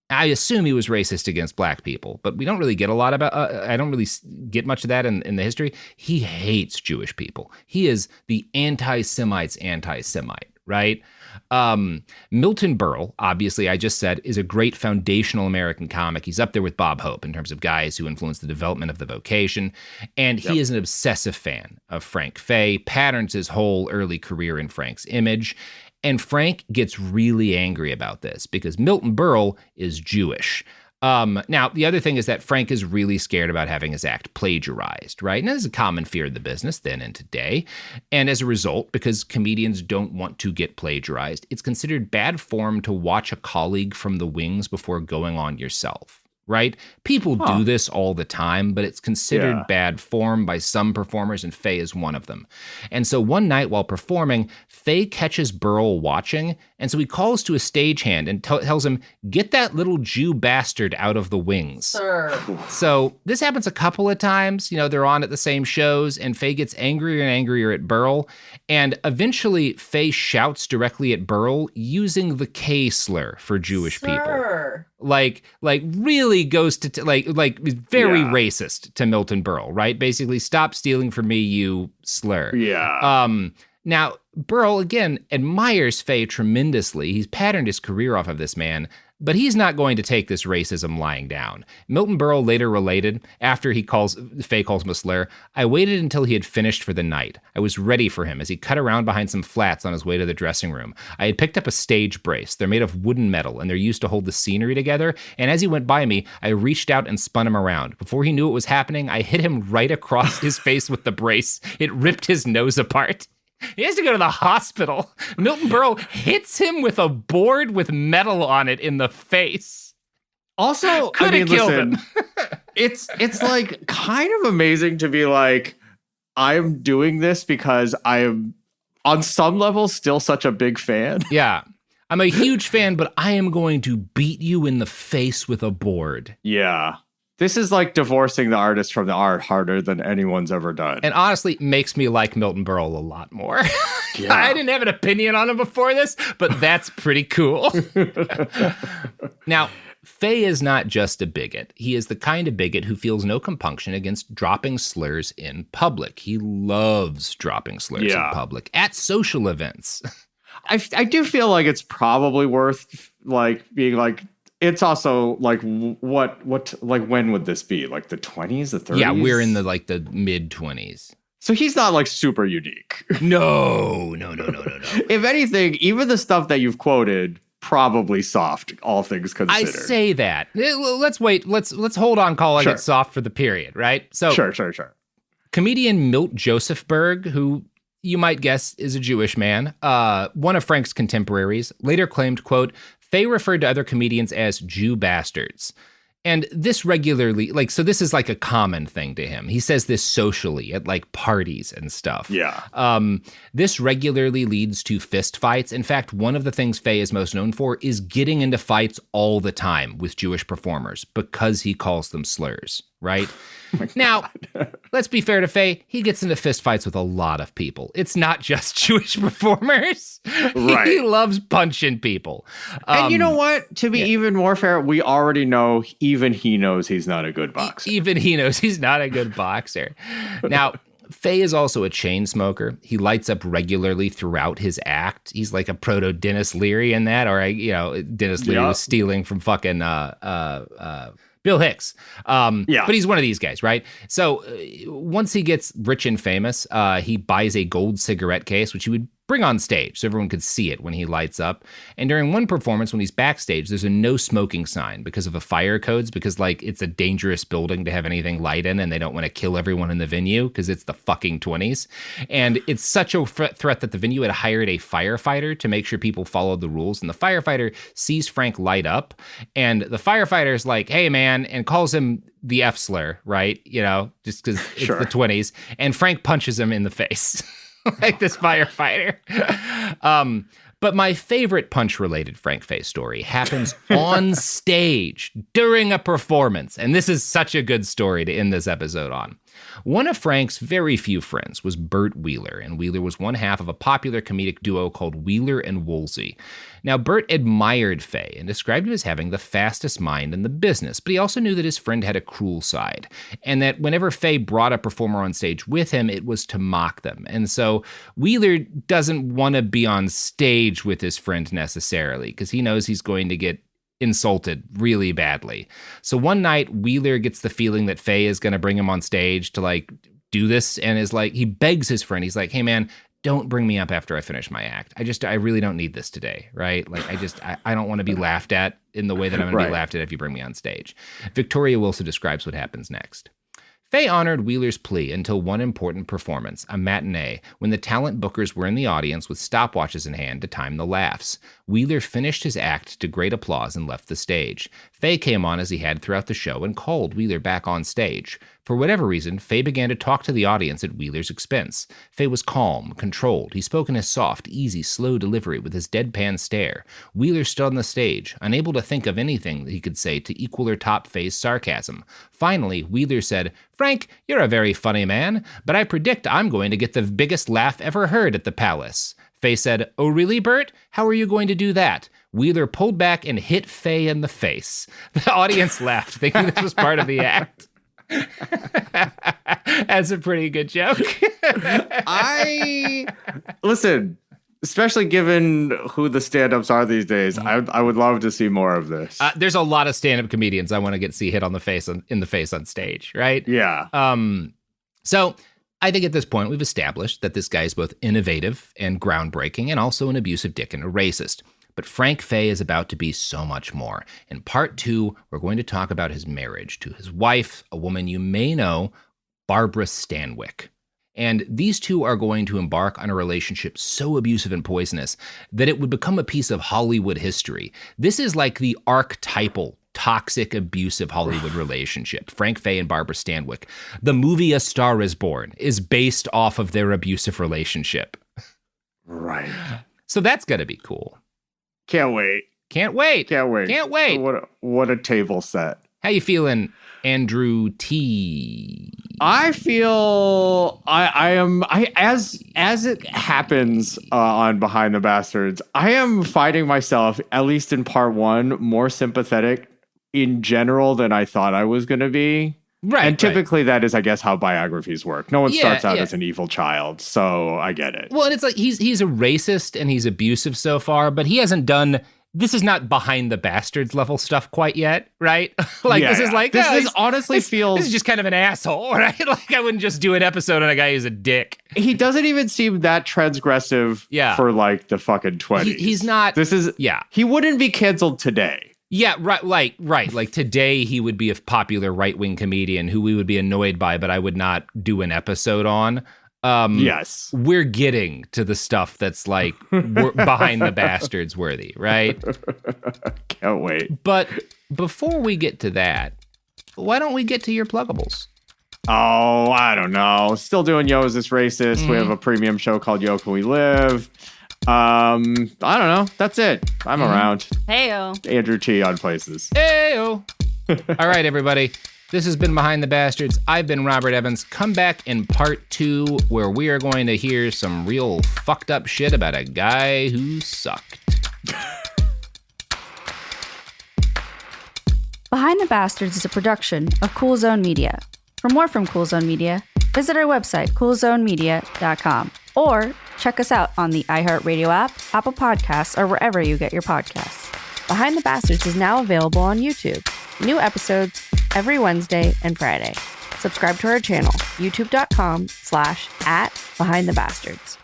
I assume he was racist against black people, but we don't really get a lot about, I don't really get much of that in the history. He hates Jewish people. He is the anti-Semite's anti-Semite, right? Milton Berle, obviously, I just said, is a great foundational American comic. He's up there with Bob Hope in terms of guys who influenced the development of the vocation. And he is an obsessive fan of Frank Fay, patterns his whole early career in Frank's image. And Frank gets really angry about this because Milton Berle is Jewish. Now, the other thing is that Frank is really scared about having his act plagiarized, right? And that is a common fear in the business then and today. And as a result, because comedians don't want to get plagiarized, it's considered bad form to watch a colleague from the wings before going on yourself, right? People do this all the time, but it's considered bad form by some performers, and Faye is one of them. And so one night while performing, Faye catches Berle watching, and so he calls to a stagehand and tells him, "Get that little Jew bastard out of the wings." Sir. So this happens a couple of times. They're on at the same shows, and Faye gets angrier and angrier at Berle. And eventually, Faye shouts directly at Berle using the K slur for Jewish people. Like really goes to very racist to Milton Berle, right? Basically, "Stop stealing from me, you slur." Yeah. Now, Berle, again, admires Faye tremendously. He's patterned his career off of this man, but he's not going to take this racism lying down. Milton Berle later related, after Faye calls him a slur, "I waited until he had finished for the night. I was ready for him as he cut around behind some flats on his way to the dressing room. I had picked up a stage brace. They're made of wooden metal, and they're used to hold the scenery together. And as he went by me, I reached out and spun him around. Before he knew what was happening, I hit him right across his face with the brace. It ripped his nose apart." He has to go to the hospital. Milton Berle hits him with a board with metal on it in the face. Also, Could have killed him. it's like kind of amazing to be like, I'm doing this because I am on some level still such a big fan. Yeah. I'm a huge fan, but I am going to beat you in the face with a board. Yeah. This is like divorcing the artist from the art harder than anyone's ever done. And honestly, makes me like Milton Berle a lot more. Yeah. I didn't have an opinion on him before this, but that's pretty cool. Now, Faye is not just a bigot. He is the kind of bigot who feels no compunction against dropping slurs in public. He loves dropping slurs in public at social events. I do feel like it's probably worth like being like, it's also like what like when would this be? Like the 20s, the 30s? Yeah, we're in the mid 20s. So he's not like super unique. No. If anything, even the stuff that you've quoted, probably soft, all things considered. I say that. Let's wait. Let's hold on calling it soft for the period, right? So Sure. Comedian Milt Josephberg, who you might guess is a Jewish man, one of Frank's contemporaries, later claimed, quote, Faye referred to other comedians as Jew bastards. And this regularly, so this is like a common thing to him. He says this socially at like parties and stuff. Yeah. This regularly leads to fist fights. In fact, one of the things Faye is most known for is getting into fights all the time with Jewish performers because he calls them slurs, right? Now, let's be fair to Faye. He gets into fist fights with a lot of people. It's not just Jewish performers. Right. He loves punching people. And you know what? To be even more fair, we already know even he knows he's not a good boxer. Even he knows he's not a good boxer. Now, Faye is also a chain smoker. He lights up regularly throughout his act. He's like a proto Dennis Leary in that, or Dennis Leary was stealing from fucking Bill Hicks. But he's one of these guys, right? So once he gets rich and famous, he buys a gold cigarette case, which he would bring on stage so everyone could see it when he lights up. And during one performance, when he's backstage, there's a no smoking sign because of the fire codes, because it's a dangerous building to have anything light in, and they don't want to kill everyone in the venue because it's the fucking 20s. And it's such a threat that the venue had hired a firefighter to make sure people followed the rules. And the firefighter sees Frank light up, and the firefighter's like, hey, man, and calls him the F slur, right? Just because it's the 20s. And Frank punches him in the face. Like this firefighter. But my favorite punch-related Frank Faye story happens on stage during a performance. And this is such a good story to end this episode on. One of Frank's very few friends was Burt Wheeler, and Wheeler was one half of a popular comedic duo called Wheeler and Woolsey. Now, Burt admired Faye and described him as having the fastest mind in the business, but he also knew that his friend had a cruel side, and that whenever Faye brought a performer on stage with him, it was to mock them. And so Wheeler doesn't want to be on stage with his friend necessarily, because he knows he's going to get insulted really badly. So one night, Wheeler gets the feeling that Faye is going to bring him on stage to do this, and is he begs his friend. He's like, hey man, don't bring me up after I finish my act. I really don't need this today, right? I don't want to be laughed at in the way that I'm going to be laughed at if you bring me on stage. Victoria Wilson describes what happens next. Faye honored Wheeler's plea until one important performance, a matinee, when the talent bookers were in the audience with stopwatches in hand to time the laughs. Wheeler finished his act to great applause and left the stage. Faye came on as he had throughout the show and called Wheeler back on stage. For whatever reason, Faye began to talk to the audience at Wheeler's expense. Faye was calm, controlled. He spoke in a soft, easy, slow delivery with his deadpan stare. Wheeler stood on the stage, unable to think of anything that he could say to equal or top Faye's sarcasm. Finally, Wheeler said, Frank, you're a very funny man, but I predict I'm going to get the biggest laugh ever heard at the Palace. Faye said, oh really, Bert? How are you going to do that? Wheeler pulled back and hit Faye in the face. The audience laughed, thinking this was part of the act. That's a pretty good joke. Listen, especially given who the stand-ups are these days, I would love to see more of this. There's a lot of stand-up comedians I want to see hit in the face on stage, right? Yeah. So I think at this point we've established that this guy is both innovative and groundbreaking, and also an abusive dick and a racist. But Frank Faye is about to be so much more. In part 2, we're going to talk about his marriage to his wife, a woman you may know, Barbara Stanwyck. And these two are going to embark on a relationship so abusive and poisonous that it would become a piece of Hollywood history. This is like the archetypal toxic, abusive Hollywood relationship. Frank Faye and Barbara Stanwyck. The movie A Star is Born is based off of their abusive relationship. Right. So that's going to be cool. Can't wait. Can't wait. Can't wait. Can't wait. What a table set. How you feeling, Andrew T? I feel as it happens on Behind the Bastards, I am finding myself, at least in part one, more sympathetic in general than I thought I was going to be. Right. And typically that is, I guess, how biographies work. No one starts out as an evil child, so I get it. Well, and it's like he's a racist and he's abusive so far, but he hasn't done. This is not Behind the Bastards level stuff quite yet, right? This is honestly feels... This is just kind of an asshole, right? Like, I wouldn't just do an episode on a guy who's a dick. He doesn't even seem that transgressive for, like, the fucking 20s. He's not... This is... Yeah. He wouldn't be canceled today. Yeah, right. Like, today he would be a popular right-wing comedian who we would be annoyed by, but I would not do an episode on. Yes. We're getting to the stuff that's like Behind the Bastards worthy, right? Can't wait. But before we get to that, why don't we get to your pluggables? Oh, I don't know. Still doing Yo, Is This Racist? We have a premium show called Yo, Can We Live? I don't know. That's it. I'm around. Heyo. Andrew T on places. Heyo. All right, everybody. This has been Behind the Bastards. I've been Robert Evans. Come back in part 2, where we are going to hear some real fucked up shit about a guy who sucked. Behind the Bastards is a production of Cool Zone Media. For more from Cool Zone Media, visit our website, coolzonemedia.com, or check us out on the iHeartRadio app, Apple Podcasts, or wherever you get your podcasts. Behind the Bastards is now available on YouTube. New episodes every Wednesday and Friday. Subscribe to our channel, youtube.com/@BehindTheBastards.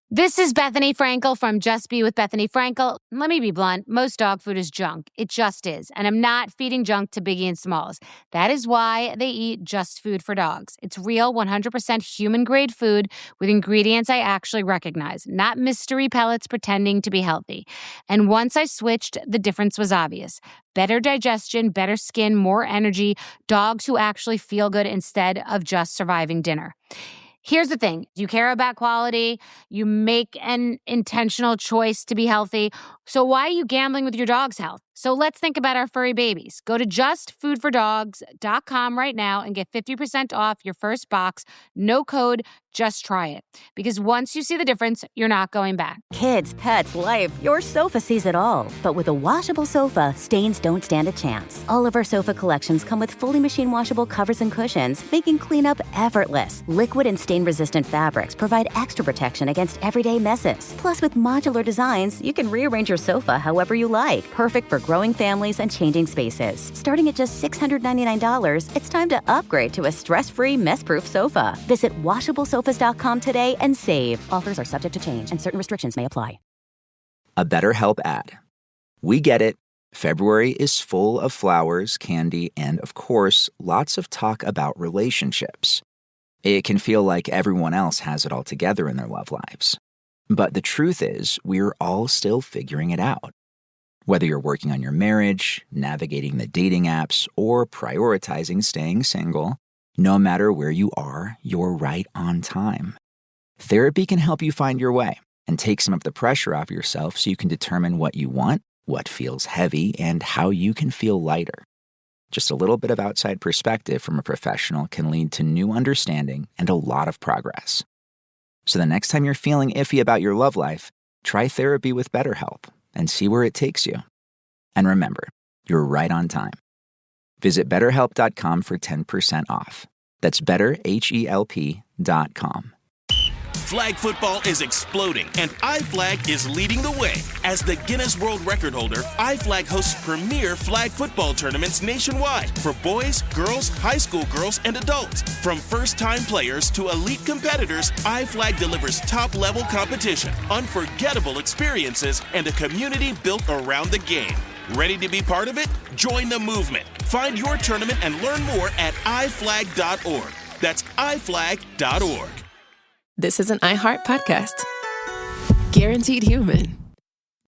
This is Bethany Frankel from Just Be with Bethany Frankel. Let me be blunt. Most dog food is junk. It just is. And I'm not feeding junk to Biggie and Smalls. That is why they eat Just Food for Dogs. It's real, 100% human-grade food with ingredients I actually recognize, not mystery pellets pretending to be healthy. And once I switched, the difference was obvious. Better digestion, better skin, more energy, dogs who actually feel good instead of just surviving dinner. Here's the thing. You care about quality. You make an intentional choice to be healthy. So why are you gambling with your dog's health? So let's think about our furry babies. Go to justfoodfordogs.com right now and get 50% off your first box. No code, just try it. Because once you see the difference, you're not going back. Kids, pets, life, your sofa sees it all. But with a washable sofa, stains don't stand a chance. All of our sofa collections come with fully machine washable covers and cushions, making cleanup effortless. Liquid and stain-resistant fabrics provide extra protection against everyday messes. Plus, with modular designs, you can rearrange your sofa however you like. Perfect for growing families and changing spaces. Starting at just $699, it's time to upgrade to a stress-free, mess-proof sofa. Visit washablesofas.com today and save. Offers are subject to change and certain restrictions may apply. A BetterHelp ad. We get it. February is full of flowers, candy, and, of course, lots of talk about relationships. It can feel like everyone else has it all together in their love lives. But the truth is, we're all still figuring it out. Whether you're working on your marriage, navigating the dating apps, or prioritizing staying single, no matter where you are, you're right on time. Therapy can help you find your way and take some of the pressure off yourself so you can determine what you want, what feels heavy, and how you can feel lighter. Just a little bit of outside perspective from a professional can lead to new understanding and a lot of progress. So the next time you're feeling iffy about your love life, try therapy with BetterHelp and see where it takes you. And remember, you're right on time. Visit BetterHelp.com for 10% off. That's BetterHelp.com. Flag football is exploding, and iFlag is leading the way. As the Guinness World Record holder, iFlag hosts premier flag football tournaments nationwide for boys, girls, high school girls, and adults. From first-time players to elite competitors, iFlag delivers top-level competition, unforgettable experiences, and a community built around the game. Ready to be part of it? Join the movement. Find your tournament and learn more at iflag.org. That's iflag.org. This is an iHeart podcast. Guaranteed Human.